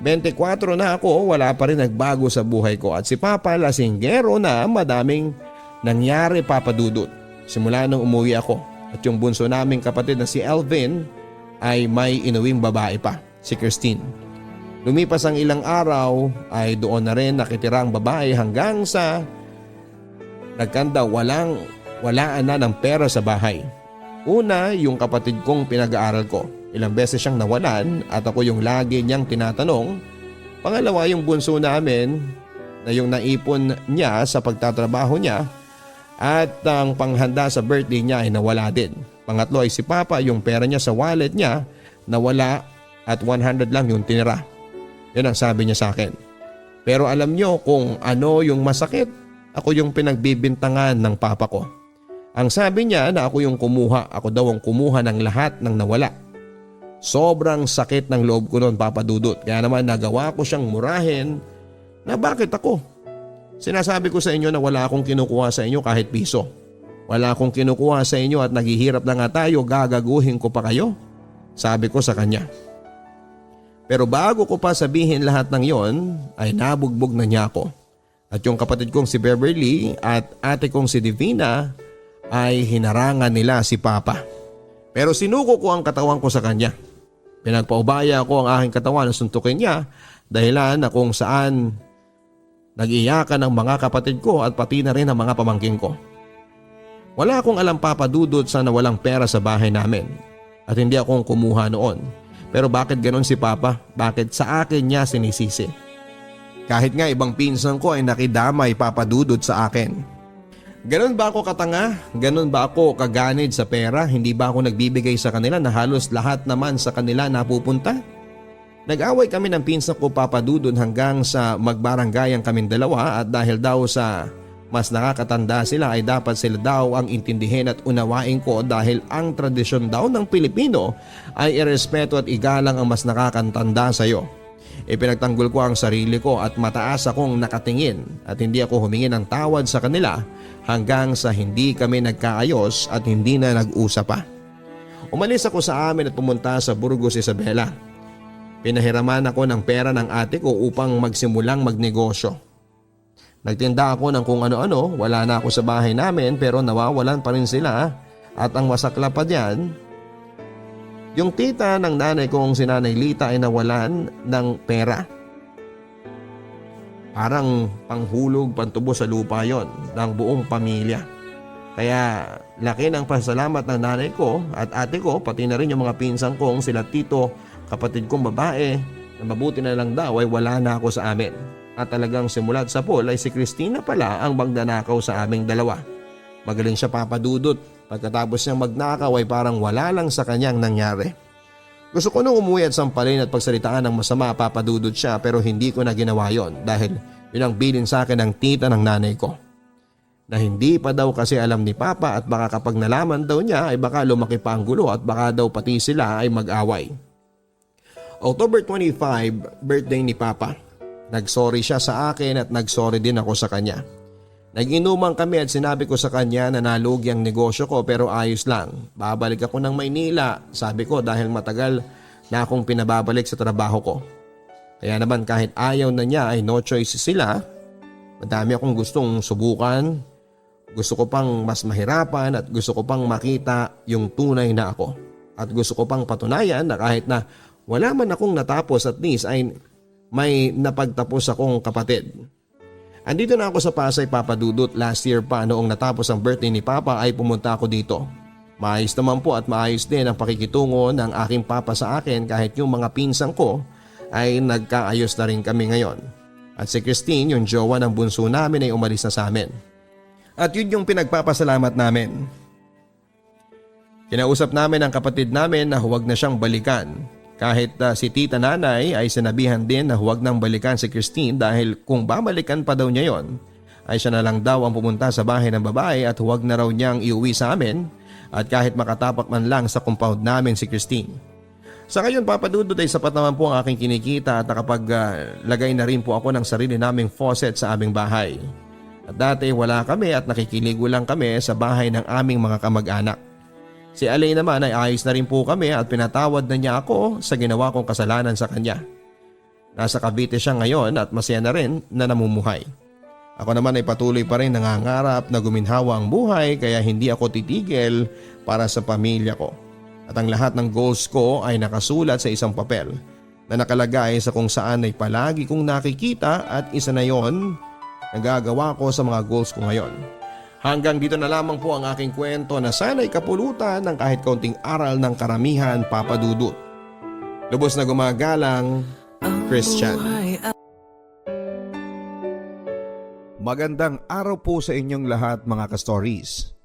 A: 24 na ako, wala pa rin nagbago sa buhay ko at si Papa lasinggero na, madaming nangyari, Papa Dudut. Simula nung umuwi ako at yung bunso naming kapatid na si Elvin ay may inuwing babae pa, si Christine. Lumipas ang ilang araw ay doon na rin nakitira ang babae hanggang sa nagkanda walaan na ng pera sa bahay. Una, yung kapatid kong pinag-aaral ko. Ilang beses siyang nawalan at ako yung lagi niyang tinatanong. Pangalawa, yung bunso namin na yung naipon niya sa pagtatrabaho niya at ang panghanda sa birthday niya ay nawala din. Pangatlo ay si Papa, yung pera niya sa wallet niya nawala at 100 lang yung tinira. Yan ang sabi niya sa akin. Pero alam niyo kung ano yung masakit? Ako yung pinagbibintangan ng Papa ko. Ang sabi niya na ako yung kumuha, ako daw ang kumuha ng lahat ng nawala. Sobrang sakit ng loob ko noon, Papa Dudut. Kaya naman nagawa ko siyang murahin na bakit ako? Sinasabi ko sa inyo na wala akong kinukuha sa inyo kahit piso. Wala akong kinukuha sa inyo at naghihirap na nga tayo, gagaguhin ko pa kayo. Sabi ko sa kanya. Pero bago ko pa sabihin lahat ng yon ay nabugbog na niya ako. At yung kapatid kong si Beverly at ate kong si Divina ay hinarangan nila si Papa. Pero sinuko ko ang katawan ko sa kanya. Pinagpaubaya ko ang aking katawan na suntukin niya dahilan na kung saan nag-iyakan ang mga kapatid ko at pati na rin ang mga pamangkin ko. Wala akong alam, Papa Dudut, sa nawalang pera sa bahay namin at hindi akong kumuha noon. Pero bakit ganon si Papa? Bakit sa akin niya sinisisi? Kahit nga ibang pinsan ko ay nakidamay papadudot sa akin. Ganon ba ako katanga? Ganon ba ako kaganid sa pera? Hindi ba ako nagbibigay sa kanila na halos lahat naman sa kanila napupunta? Nag-away kami ng pinsan ko papadudod hanggang sa magbaranggayan kaming dalawa at dahil daw sa mas nakakatanda sila ay dapat sila daw ang intindihin at unawain ko dahil ang tradisyon daw ng Pilipino ay irespeto at igalang ang mas nakakatanda sa iyo. Ipinagtanggol ko ang sarili ko at mataas akong nakatingin at hindi ako humingi ng tawad sa kanila hanggang sa hindi kami nagkaayos at hindi na nag-usap pa. Umalis ako sa amin at pumunta sa Burgos Isabela. Pinahiraman ako ng pera ng ate ko upang magsimulang magnegosyo. Nagtinda ako ng kung ano-ano, wala na ako sa bahay namin pero nawawalan pa rin sila at ang masakla pa diyan, yung tita ng nanay kong si Nanay Lita ay nawalan ng pera. Parang panghulog, pantubo sa lupa yon ng buong pamilya. Kaya laki ng pasalamat ng nanay ko at ate ko pati na rin yung mga pinsan kong sila tito, kapatid kong babae na mabuti na lang daw ay wala na ako sa amin. At talagang simulat sa pool ay si Christina pala ang magdanakaw sa aming dalawa. Magaling siya papadudot. Pagkatapos niyang magnakaw ay parang wala lang sa kanyang nangyari. Gusto ko nung umuwi at sampalin at pagsalitaan ng masama papadudot siya pero hindi ko na ginawa yon dahil yun ang bilin sa akin ng tita ng nanay ko. Na hindi pa daw kasi alam ni Papa at baka kapag nalaman daw niya ay baka lumaki pa ang gulo at baka daw pati sila ay mag-away. October 25, birthday ni Papa. Nagsorry siya sa akin at nagsorry din ako sa kanya. Nag-inuman kami at sinabi ko sa kanya na nalugi ang negosyo ko pero ayos lang. Babalik ako ng Maynila, sabi ko dahil matagal na akong pinababalik sa trabaho ko. Kaya naman kahit ayaw na niya ay no choice sila. Madami akong gustong subukan. Gusto ko pang mas mahirapan at gusto ko pang makita yung tunay na ako. At gusto ko pang patunayan na kahit na wala man akong natapos at least ay may napagtapos akong kapatid. Andito na ako sa Pasay papadudot. Last year pa noong natapos ang birthday ni Papa ay pumunta ako dito. Maayos naman po at maayos din ang pakikitungo ng aking Papa sa akin kahit yung mga pinsan ko ay nagkaayos na rin kami ngayon. At si Christine, yung jowa ng bunso namin ay umalis na sa amin. At yun yung pinagpapasalamat namin. Kinausap namin ang kapatid namin na huwag na siyang balikan. Kahit si tita nanay ay sinabihan din na huwag nang balikan si Christine dahil kung babalikan pa daw niya yon ay siya na lang daw ang pumunta sa bahay ng babae at huwag na raw niyang iuwi sa amin at kahit makatapak man lang sa compound namin si Christine. Sa ngayon papadudod ay sapat naman po ang aking kinikita at nakapaglagay na rin po ako ng sarili naming faucet sa aming bahay. At dati wala kami at nakikiligo lang kami sa bahay ng aming mga kamag-anak. Si Alay naman ay ayos na rin po kami at pinatawad na niya ako sa ginawa kong kasalanan sa kanya. Nasa Cavite siya ngayon at masaya na rin na namumuhay. Ako naman ay patuloy pa rin nangangarap na guminhawa ang buhay kaya hindi ako titigil para sa pamilya ko. At ang lahat ng goals ko ay nakasulat sa isang papel na nakalagay sa kung saan ay palagi kong nakikita at isa na yon nagagawa ko sa mga goals ko ngayon. Hanggang dito na lamang po ang aking kwento na sana'y kapulutan ng kahit kaunting aral ng karamihan papadudot. Lubos na gumagalang, Christian. Magandang araw po sa inyong lahat mga ka-stories.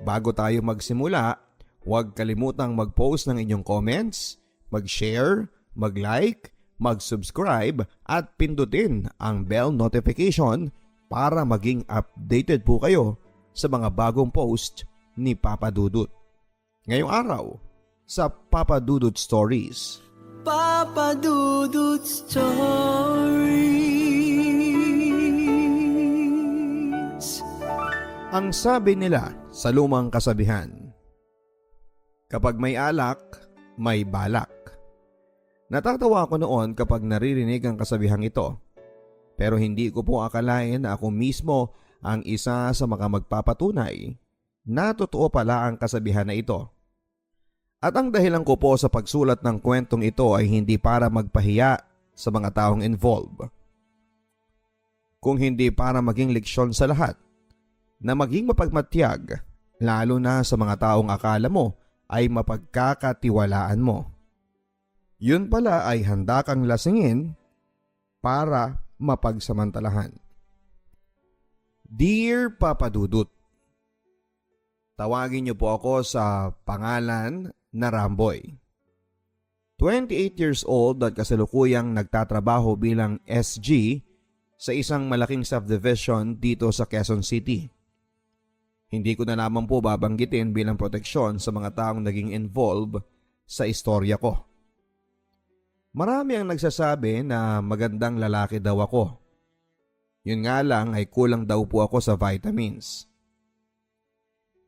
A: Bago tayo magsimula, huwag kalimutang mag-post ng inyong comments, mag-share, mag-like, mag-subscribe at pindutin ang bell notification para maging updated po kayo sa mga bagong post ni Papa Dudut. Ngayong araw sa Papa Dudut Stories.
B: Papa Dudut Stories.
A: Ang sabi nila sa lumang kasabihan, kapag may alak, may balak. Natatawa ako noon kapag naririnig ang kasabihang ito. Pero hindi ko po akalain na ako mismo ang isa sa mga magpapatunay na totoo pala ang kasabihan na ito. At ang dahilan ko po sa pagsulat ng kwentong ito ay hindi para magpahiya sa mga taong involved, kung hindi para maging leksyon sa lahat na maging mapagmatyag lalo na sa mga taong akala mo ay mapagkakatiwalaan mo. Yun pala ay handa kang lasingin para mapagsamantalahan. Dear Papa Dudut, tawagin niyo po ako sa pangalan na Ramboy. 28 years old at kasalukuyang nagtatrabaho bilang SG sa isang malaking subdivision dito sa Quezon City. Hindi ko na naman po babanggitin bilang proteksyon sa mga taong naging involved sa istorya ko. Marami ang nagsasabi na magandang lalaki daw ako. Yun nga lang ay kulang daw po ako sa vitamins.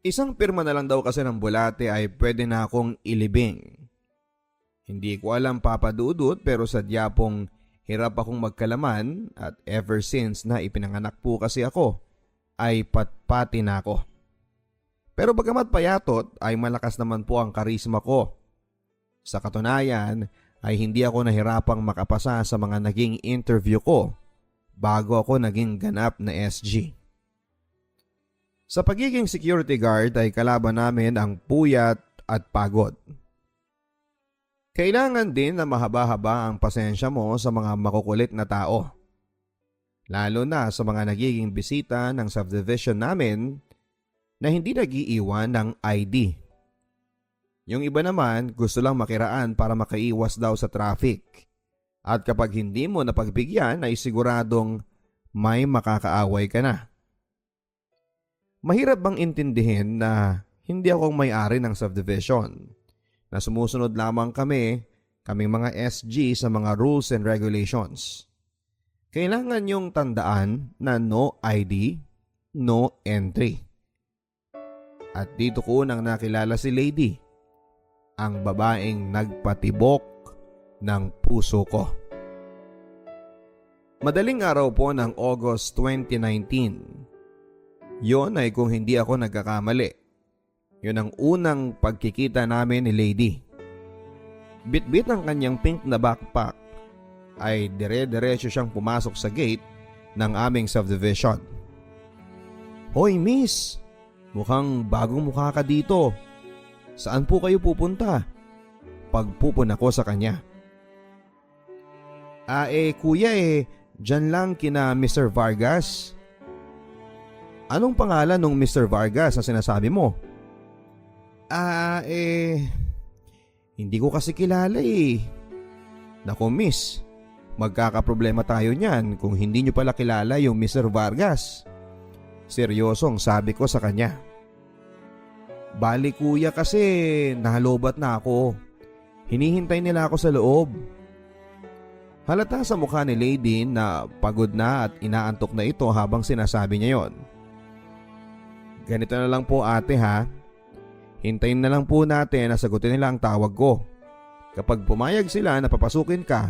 A: Isang pirma na lang daw kasi ng bulate ay pwede na akong ilibing. Hindi ko alam Papa Dudut pero sadya pong hirap akong magkalaman at ever since na ipinanganak po kasi ako ay patpati na ako. Pero bagamat payatot ay malakas naman po ang karisma ko. Sa katunayan ay hindi ako nahirapang makapasa sa mga naging interview ko bago ako naging ganap na SG. Sa pagiging security guard ay kalaban namin ang puyat at pagod. Kailangan din na mahaba-haba ang pasensya mo sa mga makukulit na tao. Lalo na sa mga nagiging bisita ng subdivision namin na hindi nag-iiwan ng ID. Yung iba naman gusto lang makiraan para makaiwas daw sa traffic. At kapag hindi mo napagbigyan ay siguradong may makakaaway ka na. Mahirap bang intindihin na hindi akong may-ari ng subdivision? Na sumusunod lamang kaming mga SG sa mga rules and regulations. Kailangan yung tandaan na no ID, no entry. At dito ko nang nakilala si Lady, ang babaeng nagpatibok ng puso ko. Madaling araw po ng August 2019. Yon ay kung hindi ako nagkakamali. Yun ang unang pagkikita namin ni Lady. Bitbit ang kanyang pink na backpack ay dire-diretso siyang pumasok sa gate ng aming subdivision. Hoy miss, mukhang bagong mukha ka dito. Saan po kayo pupunta? Pagpupun ako sa kanya. Kuya dyan lang kina Mr. Vargas. Anong pangalan ng Mr. Vargas na sinasabi mo? Hindi ko kasi kilala eh. Naku miss, magkakaproblema tayo niyan kung hindi nyo pala kilala yung Mr. Vargas. Seryosong sabi ko sa kanya. Bali kuya kasi nahalobat na ako. Hinihintay nila ako sa loob. Halata sa mukha ni Lady na pagod na at inaantok na ito habang sinasabi niya yon. Ganito na lang po ate ha. Hintayin na lang po natin na sagutin nila ang tawag ko. Kapag pumayag sila na papasukin ka,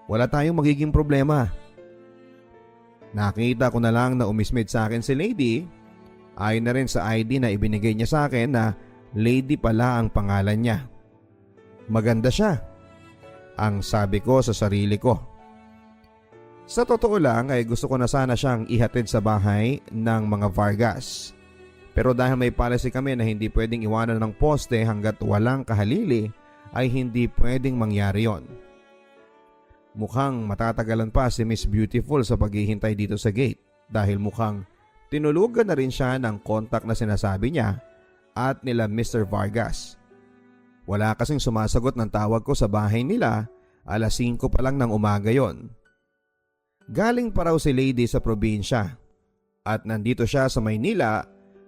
A: wala tayong magiging problema. Nakita ko na lang na umismid sa akin si Lady. Ayon na rin sa ID na ibinigay niya sa akin na Lady pala ang pangalan niya. Maganda siya, ang sabi ko sa sarili ko. Sa totoo lang ay gusto ko na sana siyang ihatid sa bahay ng mga Vargas. Pero dahil may policy kami na hindi pwedeng iwanan ng poste hanggat walang kahalili ay hindi pwedeng mangyari yon. Mukhang matatagalan pa si Miss Beautiful sa paghihintay dito sa gate dahil mukhang tinulugan na rin siya ng kontak na sinasabi niya at nila Mr. Vargas. Wala kasing sumasagot ng tawag ko sa bahay nila, alas 5 pa lang ng umaga yon. Galing pa raw si Lady sa probinsya at nandito siya sa Maynila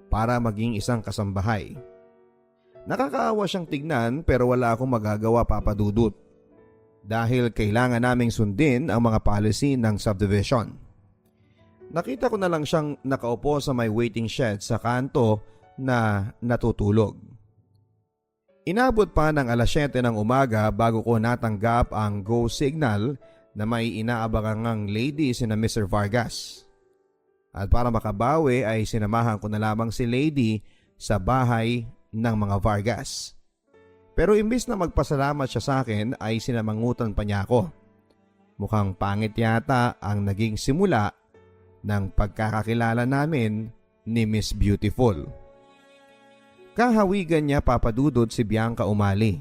A: para maging isang kasambahay. Nakakaawa siyang tignan pero wala akong magagawa Papa Dudut dahil kailangan naming sundin ang mga policy ng subdivision. Nakita ko na lang siyang nakaupo sa may waiting shed sa kanto na natutulog. Inabot pa ng alas 7 ng umaga bago ko natanggap ang go signal na may inaabangang lady sina Mr. Vargas. At para makabawi ay sinamahan ko na lamang si Lady sa bahay ng mga Vargas. Pero imbis na magpasalamat siya sa akin ay sinamangutan pa niya ako. Mukhang pangit yata ang naging simula ng pagkakakilala namin ni Miss Beautiful. Kahawigan niya Papa Dudut si Bianca Umali.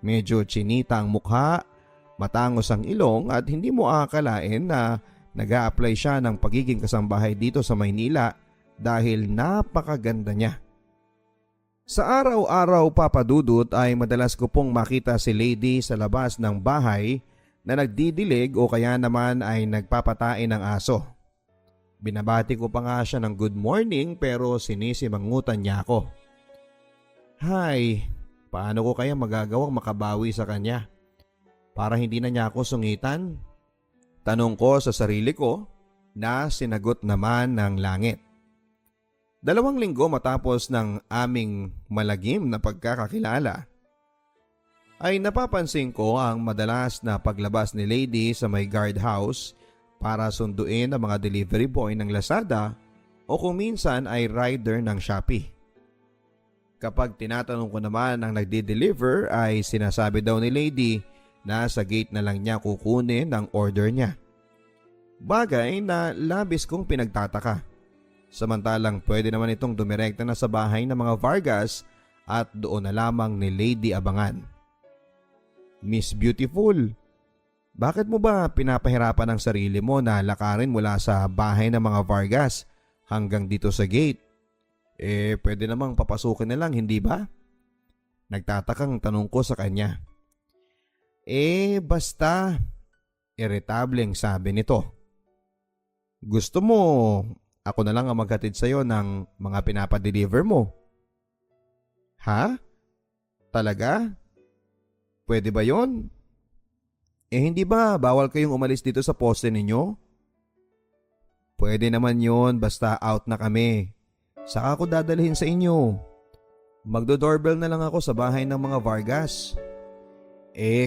A: Medyo chinita ang mukha, matangos ang ilong at hindi mo aakalain na nag-a-apply siya ng pagiging kasambahay dito sa Maynila dahil napakaganda niya. Sa araw-araw papadudot ay madalas ko pong makita si Lady sa labas ng bahay na nagdidilig o kaya naman ay nagpapatain ng aso. Binabati ko pa nga siya ng good morning pero sinisimangutan niya ako. Hay, paano ko kaya magagawang makabawi sa kanya para hindi na niya ako sungitan? Tanong ko sa sarili ko na sinagot naman ng langit. 2 linggo matapos ng aming malagim na pagkakakilala ay napapansin ko ang madalas na paglabas ni Lady sa may guardhouse para sunduin ang mga delivery boy ng Lazada o kung minsan ay rider ng Shopee. Kapag tinatanong ko naman ang nagde-deliver ay sinasabi daw ni Lady na sa gate na lang niya kukunin ang order niya. Bagay na labis kong pinagtataka. Samantalang pwede naman itong dumirekta na sa bahay ng mga Vargas at doon na lamang ni Lady abangan. Miss Beautiful, bakit mo ba pinapahirapan ang sarili mo na lakarin mula sa bahay ng mga Vargas hanggang dito sa gate? Pwede namang papasukin na lang, hindi ba? Nagtatakang tanong ko sa kanya. Basta, irritableng sabi nito. Gusto mo ako na lang ang maghatid sa'yo ng mga pinapadeliver mo? Ha? Talaga? Pwede ba yon? Hindi ba bawal kayong umalis dito sa poste ninyo? Pwede naman yon basta out na kami. Saka ako dadalhin sa inyo. Magdo-doorbell na lang ako sa bahay ng mga Vargas.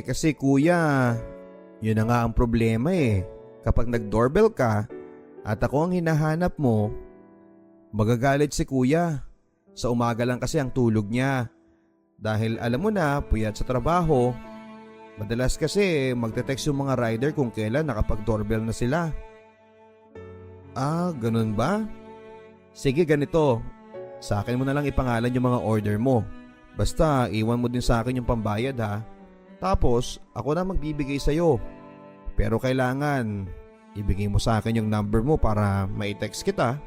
A: Kasi kuya, yun na nga ang problema Kapag nag-doorbell ka at ako ang hinahanap mo, magagalit si kuya. Sa umaga lang kasi ang tulog niya. Dahil alam mo na, puyat sa trabaho. Madalas kasi magte-text yung mga rider kung kailan nakapag-doorbell na sila. Ganun ba? Sige ganito, sa akin mo na lang ipangalan yung mga order mo. Basta iwan mo din sa akin yung pambayad ha. Tapos ako na magbibigay sa'yo. Pero kailangan ibigay mo sa akin yung number mo para mai-text kita.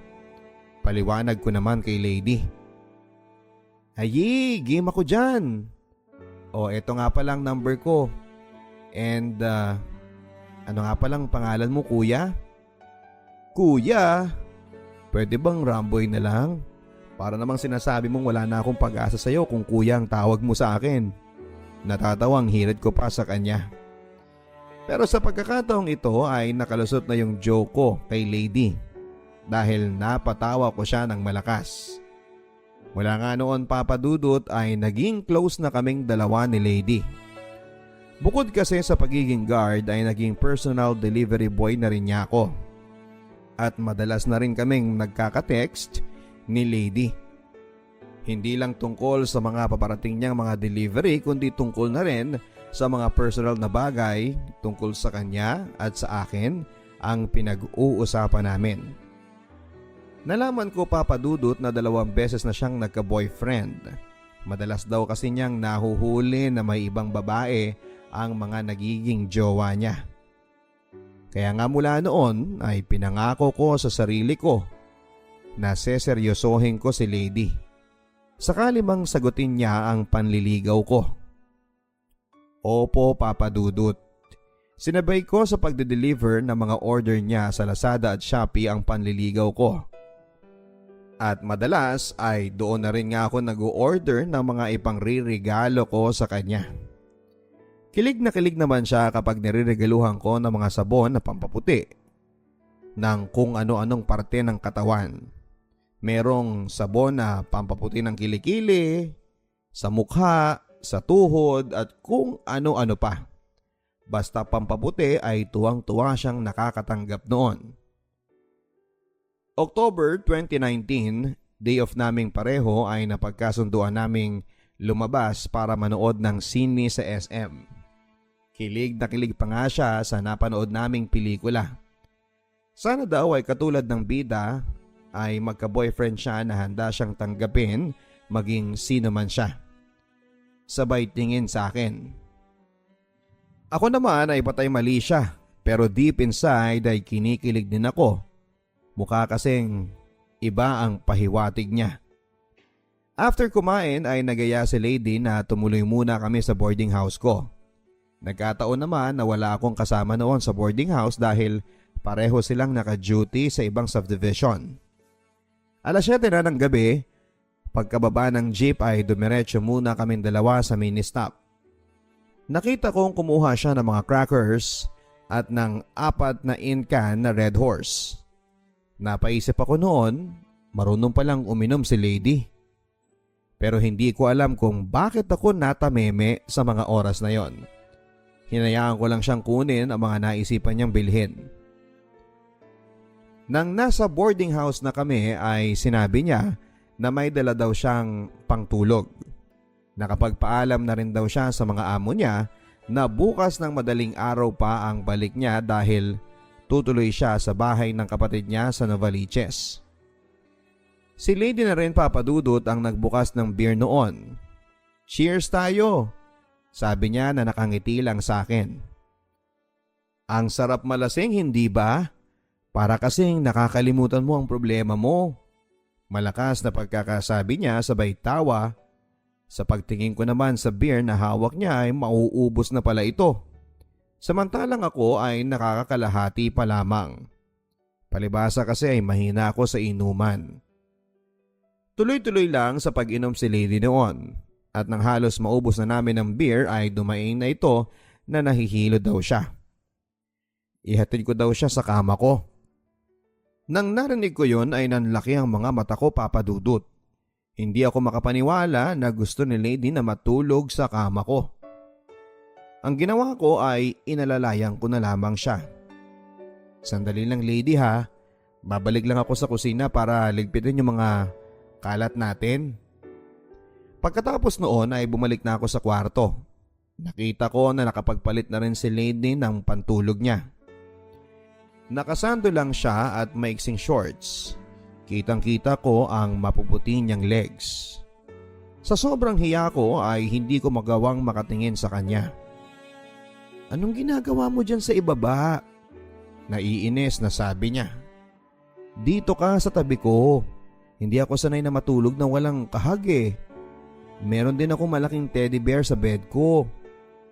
A: Paliwanag ko naman kay Lady. Game ako dyan. Eto nga palang number ko. And ano nga palang pangalan mo kuya? Kuya? Pwede bang Ramboy na lang? Para namang sinasabi mong wala na akong pag-asa sa'yo kung kuya ang tawag mo sa akin. Natatawang hirit ko pa sa kanya. Pero sa pagkakataong ito ay nakalusot na yung joke ko kay Lady. Dahil napatawa ko siya ng malakas. Mula nga noon papadudot ay naging close na kaming dalawa ni Lady. Bukod kasi sa pagiging guard ay naging personal delivery boy na rin niya ako. At madalas na rin kaming nagkaka-text ni Lady. Hindi lang tungkol sa mga paparating niyang mga delivery kundi tungkol na rin sa mga personal na bagay tungkol sa kanya at sa akin ang pinag-uusapan namin. Nalaman ko papadudot na 2 beses na siyang nagka-boyfriend. Madalas daw kasi niyang nahuhuli na may ibang babae ang mga nagiging jowa niya. Kaya nga mula noon ay pinangako ko sa sarili ko na seseryosohin ko si Lady. Sakali mang sagutin niya ang panliligaw ko. Opo papadudot. Sinabay ko sa pagde-deliver ng mga order niya sa Lazada at Shopee ang panliligaw ko. At madalas ay doon na rin nga ako nag-o-order ng mga ipangririgalo ko sa kanya. Kilig na kilig naman siya kapag niriregaluhan ko ng mga sabon na pampaputi ng kung ano-anong parte ng katawan. Merong sabon na pampaputi ng kilikili, sa mukha, sa tuhod at kung ano-ano pa. Basta pampaputi ay tuwang-tuwa siyang nakakatanggap noon. October 2019, day off naming pareho ay napagkasunduan naming lumabas para manood ng sine sa SM. Kilig na kilig pa nga siya sa napanood naming pelikula. Sana daw ay katulad ng bida ay magka-boyfriend siya na handa siyang tanggapin maging sino man siya. Sabay tingin sa akin. Ako naman ay patay mali siya, pero deep inside ay kinikilig din ako. Mukha kasing iba ang pahiwatig niya. After kumain ay nagaya si Lady na tumuloy muna kami sa boarding house ko. Nagkataon naman na wala akong kasama noon sa boarding house dahil pareho silang naka-duty sa ibang subdivision. Alas 7 na ng gabi, pagkababa ng jeep ay dumiretso muna kaming dalawa sa mini stop. Nakita kong kumuha siya ng mga crackers at ng 4 na in-can na Red Horse. Napaisip ako noon, marunong palang uminom si Lady. Pero hindi ko alam kung bakit ako natameme sa mga oras na yon. Hinayaan ko lang siyang kunin ang mga naisipan niyang bilhin. Nang nasa boarding house na kami ay sinabi niya na may dala daw siyang pangtulog. Nakapagpaalam na rin daw siya sa mga amo niya na bukas ng madaling araw pa ang balik niya dahil tutuloy siya sa bahay ng kapatid niya sa Novaliches. Si Lady na rin papadudot ang nagbukas ng beer noon. "Cheers tayo!" Sabi niya na nakangiti lang sa akin. Ang sarap malasing, hindi ba? Para kasing nakakalimutan mo ang problema mo. Malakas na pagkakasabi niya sabay tawa. Sa pagtingin ko naman sa beer na hawak niya ay mauubos na pala ito. Samantalang ako ay nakakakalahati pa lamang. Palibasa kasi ay mahina ako sa inuman. Tuloy-tuloy lang sa pag-inom si Lady noon. At nang halos maubos na namin ang beer ay dumaing na ito na nahihilo daw siya. Ihatid ko daw siya sa kama ko. Nang narinig ko yon ay nanlaki ang mga mata ko, papadudot. Hindi ako makapaniwala na gusto ni Lady na matulog sa kama ko. Ang ginawa ko ay inalalayan ko na lamang siya. "Sandali lang, Lady, ha. Babalik lang ako sa kusina para ligpitin yung mga kalat natin." Pagkatapos noon ay bumalik na ako sa kwarto. Nakita ko na nakapagpalit na rin si Lady ng pantulog niya. Nakasando lang siya at maiksing shorts. Kitang-kita ko ang mapuputi niyang legs. Sa sobrang hiya ko ay hindi ko magawang makatingin sa kanya. "Anong ginagawa mo dyan sa ibaba?" Naiinis na sabi niya. "Dito ka sa tabi ko. Hindi ako sanay na matulog na walang kahag eh. Meron din ako malaking teddy bear sa bed ko.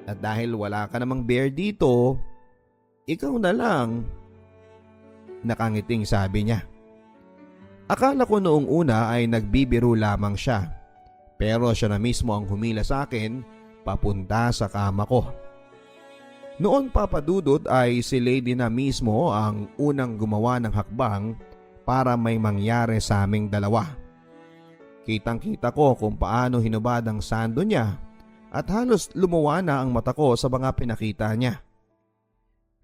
A: At dahil wala ka namang bear dito, ikaw na lang." Nakangiting sabi niya. Akala ko noong una ay nagbibiro lamang siya. Pero siya na mismo ang humila sa akin papunta sa kama ko. Noon, papadudot, ay si Lady na mismo ang unang gumawa ng hakbang para may mangyari sa aming dalawa. Kitang-kita ko kung paano hinubad ang sando niya at halos lumuwa na ang mata ko sa mga pinakita niya.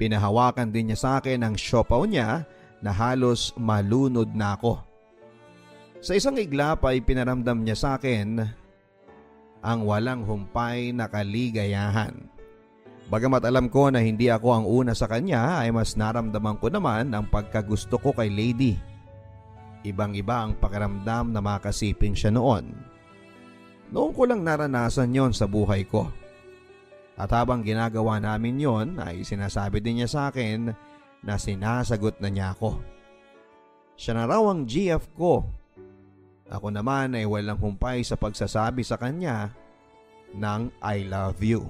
A: Pinahawakan din niya sa akin ang siopaw niya na halos malunod na ako. Sa isang iglap ay pinaramdam niya sa akin ang walang humpay na kaligayahan. Bagamat alam ko na hindi ako ang una sa kanya ay mas naramdaman ko naman ang pagkagusto ko kay Lady. Ibang-iba ang pakiramdam na makasiping siya noon. Noon ko lang naranasan yon sa buhay ko. At habang ginagawa namin yon ay sinasabi din niya sa akin na sinasagot na niya ako. Siya na raw ang GF ko. Ako naman ay walang humpay sa pagsasabi sa kanya ng I love you.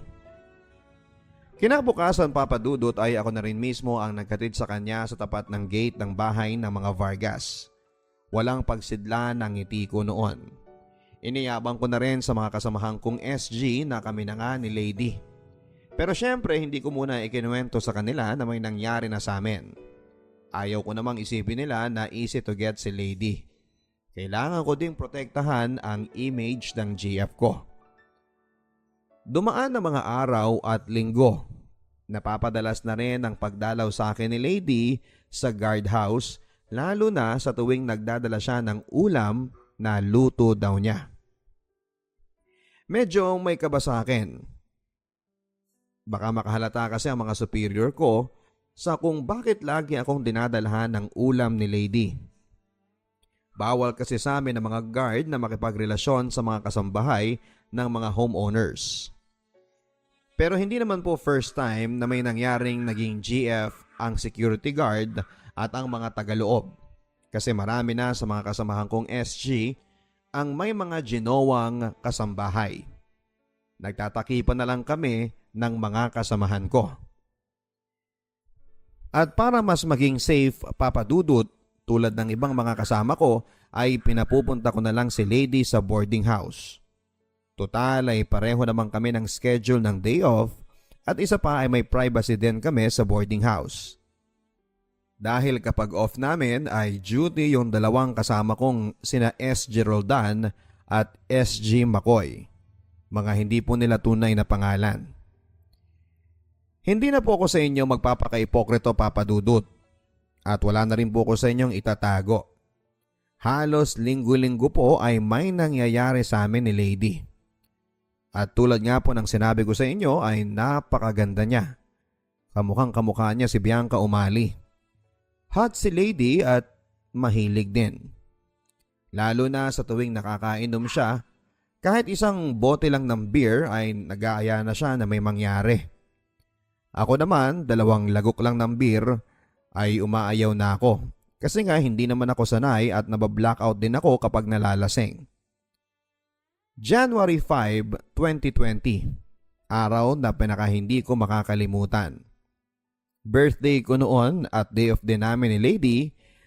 A: Kinabukasan, papadudot, ay ako na rin mismo ang nagkatid sa kanya sa tapat ng gate ng bahay ng mga Vargas. Walang pagsidla ng ngiti ko noon. Iniyabang ko na rin sa mga kasamahan kong SG na kami na nga ni Lady. Pero syempre hindi ko muna ikinuwento sa kanila na may nangyari na sa amin. Ayaw ko namang isipin nila na easy to get si Lady. Kailangan ko ding protektahan ang image ng GF ko. Dumaan ang mga araw at linggo. Napapadalas na rin ang pagdalaw sa akin ni Lady sa guardhouse, lalo na sa tuwing nagdadala siya ng ulam na luto daw niya. Medyo may kaba sa akin. Baka makahalata kasi ang mga superior ko sa kung bakit lagi akong dinadalhan ng ulam ni Lady. Bawal kasi sa amin ng mga guard na makipagrelasyon sa mga kasambahay ng mga homeowners. Pero hindi naman po first time na may nangyaring naging GF ang security guard at ang mga tagaloob. Kasi marami na sa mga kasamahan kong SG ang may mga ginowang kasambahay. Nagtatakipan na lang kami ng mga kasamahan ko. At para mas maging safe, Papa Dudut, tulad ng ibang mga kasama ko, ay pinapupunta ko na lang si Lady sa boarding house. Total ay pareho naman kami ng schedule ng day off at isa pa ay may privacy din kami sa boarding house. Dahil kapag off namin ay duty yung dalawang kasama kong sina SG Roldan at SG McCoy. Mga hindi po nila tunay na pangalan. Hindi na po ako sa inyo magpapaka-ipokrito, Papa Dudut. At wala na rin po ako sa inyong itatago. Halos linggo-linggo po ay may nangyayari sa amin ni Lady. At tulad nga po ng sinabi ko sa inyo ay napakaganda niya. Kamukhang kamukha niya si Bianca Umali. Hot si Lady at mahilig din. Lalo na sa tuwing nakakainom siya, kahit isang bote lang ng beer ay nag-aaya na siya na may mangyari. Ako naman, 2 lagok lang ng beer ay umaayaw na ako. Kasi nga hindi naman ako sanay at nabablackout din ako kapag nalalasing. January 5, 2020. Araw na pinaka-hindi ko makakalimutan. Birthday ko noon at day off din namin ni Lady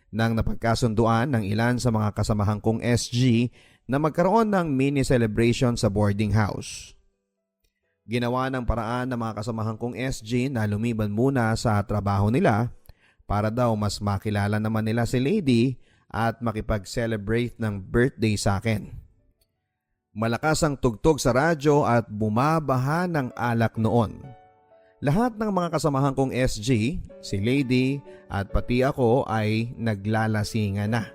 A: nang napagkasunduan ng ilan sa mga kasamahan kong SG na magkaroon ng mini celebration sa boarding house. Ginawa ng paraan ng mga kasamahan kong SG na lumiban muna sa trabaho nila para daw mas makilala naman nila si Lady at makipag-celebrate ng birthday sa akin. Malakas ang tugtog sa radyo at bumabaha ng alak noon. Lahat ng mga kasamahan kong SG, si Lady at pati ako ay naglalasingan na.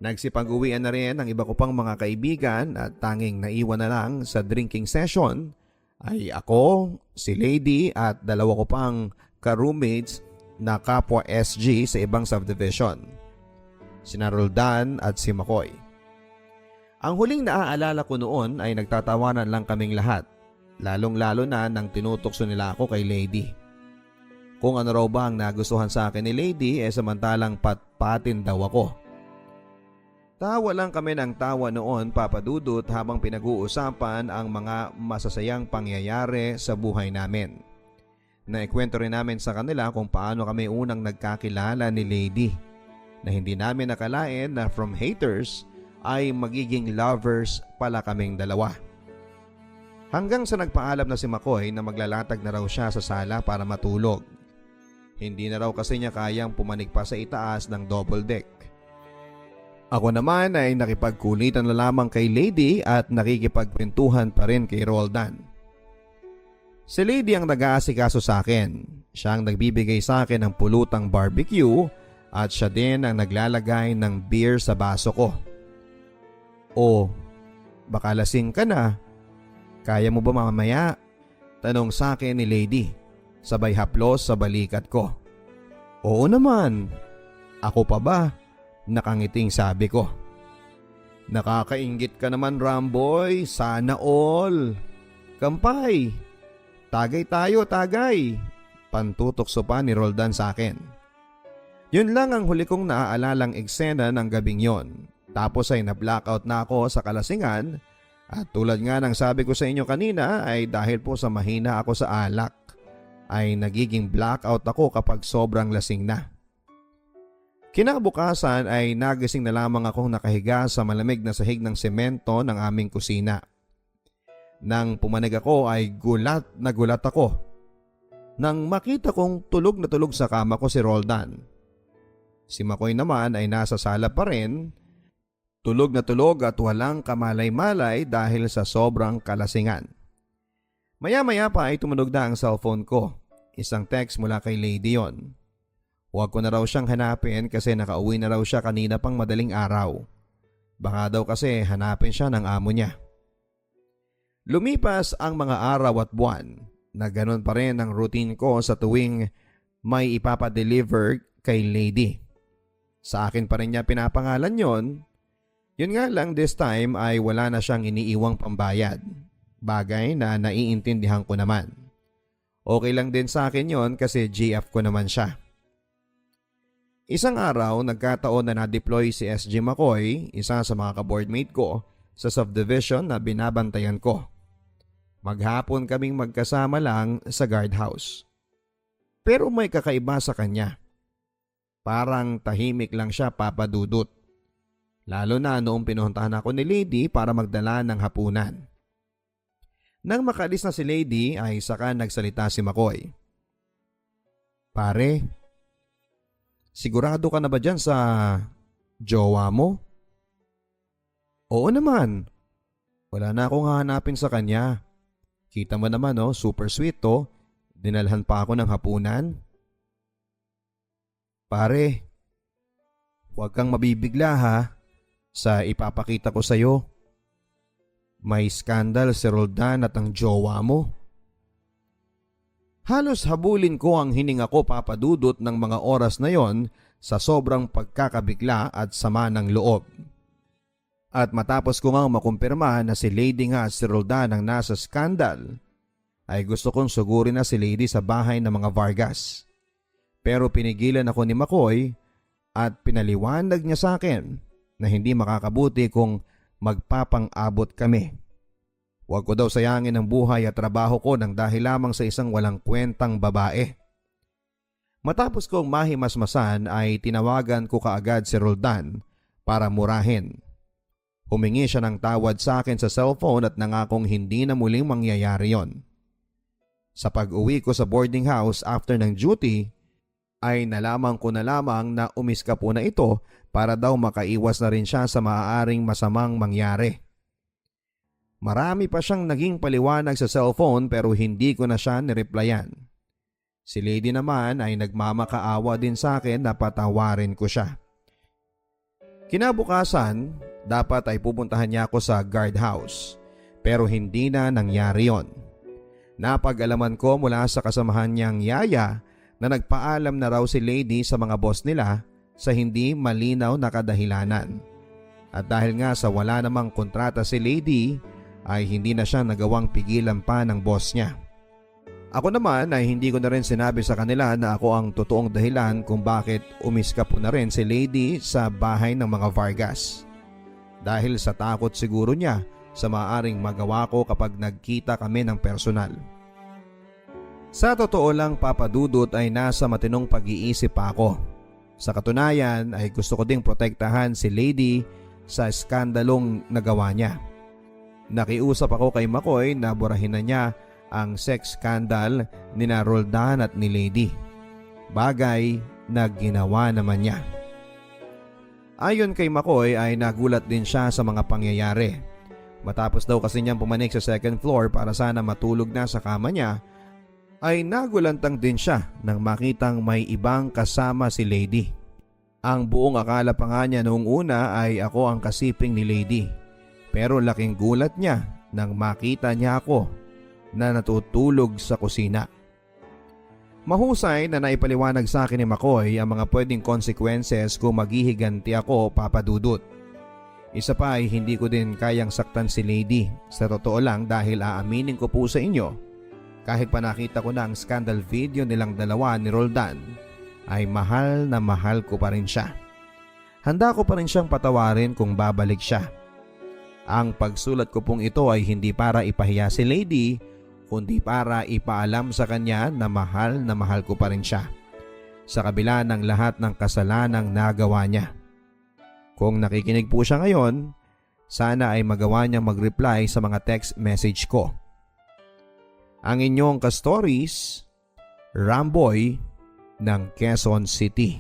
A: Nagsipag-uwian na rin ang iba ko pang mga kaibigan at tanging naiwan na lang sa drinking session ay ako, si Lady at 2 ko pang ka-roommates na kapwa SG sa ibang subdivision. Sina Roldan at si McCoy. Ang huling naaalala ko noon ay nagtatawanan lang kaming lahat, lalong-lalo na nang tinutokso nila ako kay Lady. Kung ano raw ba ang nagustuhan sa akin ni Lady samantalang patpatin daw ako. Tawa lang kami ng tawa noon, Papa Dudut, habang pinag-uusapan ang mga masasayang pangyayari sa buhay namin. Naikwento rin namin sa kanila kung paano kami unang nagkakilala ni Lady, na hindi namin nakalain na from haters ay magiging lovers pala kaming dalawa. Hanggang sa nagpaalam na si McCoy na maglalatag na raw siya sa sala para matulog. Hindi na raw kasi niya kayang pumanig pa sa itaas ng double deck. Ako naman ay nakipagkulitan na lamang kay Lady at nakikipagkwentuhan pa rin kay Roldan. Si Lady ang nag-aasikaso sa akin. Siya ang nagbibigay sa akin ng pulutang barbecue at siya din ang naglalagay ng beer sa baso ko. O, baka lasing ka na. Kaya mo ba mamaya? Tanong sa akin ni Lady, sabay haplos sa balikat ko. Oo naman. Ako pa ba? Nakangiting sabi ko. Nakakainggit ka naman, Ramboy. Sana all. Kampay. Tagay tayo, tagay. Pantutokso pa ni Roldan sa akin. Yun lang ang huli kong naaalalang eksena ng gabing yon. Tapos ay na-blackout na ako sa kalasingan at tulad nga ng sabi ko sa inyo kanina ay dahil po sa mahina ako sa alak ay nagiging blackout ako kapag sobrang lasing na. Kinabukasan ay nagising na lamang akong nakahiga sa malamig na sahig ng semento ng aming kusina. Nang pumanig ako ay gulat na gulat ako nang makita kong tulog na tulog sa kama ko si Roldan. Si McCoy naman ay nasa sala pa rin. Tulog na tulog at walang kamalay-malay dahil sa sobrang kalasingan. Maya-maya pa ay tumunog na ang cellphone ko. Isang text mula kay Lady yon. Huwag ko na raw siyang hanapin kasi nakauwi na raw siya kanina pang madaling araw. Baka daw kasi hanapin siya ng amo niya. Lumipas ang mga araw at buwan na ganun pa rin ang routine ko sa tuwing may ipapadeliver kay Lady. Sa akin pa rin niya pinapangalan yon. Yun nga lang this time ay wala na siyang iniiwang pambayad. Bagay na naiintindihan ko naman. Okay lang din sa akin yon kasi GF ko naman siya. Isang araw nagkataon na na-deploy si SG McCoy, isa sa mga ka-boardmate ko, sa subdivision na binabantayan ko. Maghapon kaming magkasama lang sa guardhouse. Pero may kakaiba sa kanya. Parang tahimik lang siya, Papa Dudut. Lalo na noong pinuntahan ako ni Lady para magdala ng hapunan. Nang makalis na si Lady ay saka nagsalita si McCoy. Pare, sigurado ka na ba dyan sa jowa mo? Oo naman. Wala na akong hahanapin sa kanya. Kita mo naman super sweet to. Dinalhan pa ako ng hapunan. Pare, huwag kang mabibigla ha sa ipapakita ko sa'yo. May skandal si Roldan at ang jowa mo. Halos habulin ko ang hininga ko, Papa Dudut, ng mga oras na yon sa sobrang pagkakabigla at sama ng loob. At matapos ko ngang makumpirma na si Lady nga at si Roldan ang nasa skandal, ay gusto kong sugurin na si Lady sa bahay ng mga Vargas. Pero pinigilan ako ni McCoy at pinaliwanag niya sa akin na hindi makakabuti kung magpapang-abot kami. Huwag ko daw sayangin ang buhay at trabaho ko nang dahil lamang sa isang walang kwentang babae. Matapos kong mahimasmasan ay tinawagan ko kaagad si Roldan para murahin. Humingi siya ng tawad sa akin sa cellphone at nangakong hindi na muling mangyayari yon. Sa pag-uwi ko sa boarding house after ng duty, ay nalaman ko na lamang na umiska po na ito para daw makaiwas na rin siya sa maaaring masamang mangyari. Marami pa siyang naging paliwanag sa cellphone pero hindi ko na siya nireplyan. Si Lady naman ay nagmamakaawa din sa akin na patawarin ko siya. Kinabukasan, dapat ay pupuntahan niya ako sa guardhouse pero hindi na nangyari yon. Napag-alaman ko mula sa kasamahan niyang yaya na nagpaalam na raw si Lady sa mga boss nila sa hindi malinaw na kadahilanan. At dahil nga sa wala namang kontrata si Lady ay hindi na siya nagawang pigilan pa ng boss niya. Ako naman ay hindi ko na rin sinabi sa kanila na ako ang totoong dahilan kung bakit umiska po na rin si Lady sa bahay ng mga Vargas. Dahil sa takot siguro niya sa maaaring magawa ko kapag nagkita kami ng personal. Sa totoo lang, Papa Dudut, ay nasa matinong pag-iisip pa ako. Sa katunayan ay gusto ko ding protektahan si Lady sa skandalong nagawa niya. Nakiusap ako kay McCoy na burahin na niya ang sex scandal ni Roldan at ni Lady. Bagay na ginawa naman niya. Ayon kay McCoy ay nagulat din siya sa mga pangyayari. Matapos daw kasi niyang pumanik sa second floor para sana matulog na sa kama niya, ay nagulantang din siya nang makitang may ibang kasama si Lady. Ang buong akala pa nga niya noong una ay ako ang kasiping ni Lady. Pero laking gulat niya nang makita niya ako na natutulog sa kusina. Mahusay na naipaliwanag sa akin ni McCoy ang mga pwedeng consequences kung maghihiganti ako, Papa Dudut. Isa pa ay hindi ko din kayang saktan si Lady. Sa totoo lang, dahil aaminin ko po sa inyo, kahit pa nakita ko na ang scandal video nilang dalawa ni Roldan, ay mahal na mahal ko pa rin siya. Handa ko pa rin siyang patawarin kung babalik siya. Ang pagsulat ko pong ito ay hindi para ipahiya si Lady, kundi para ipaalam sa kanya na mahal ko pa rin siya, sa kabila ng lahat ng kasalanang nagawa niya. Kung nakikinig po siya ngayon, sana ay magawa niyang mag-reply sa mga text message ko. Ang inyong ka-stories, Ramboy ng Quezon City.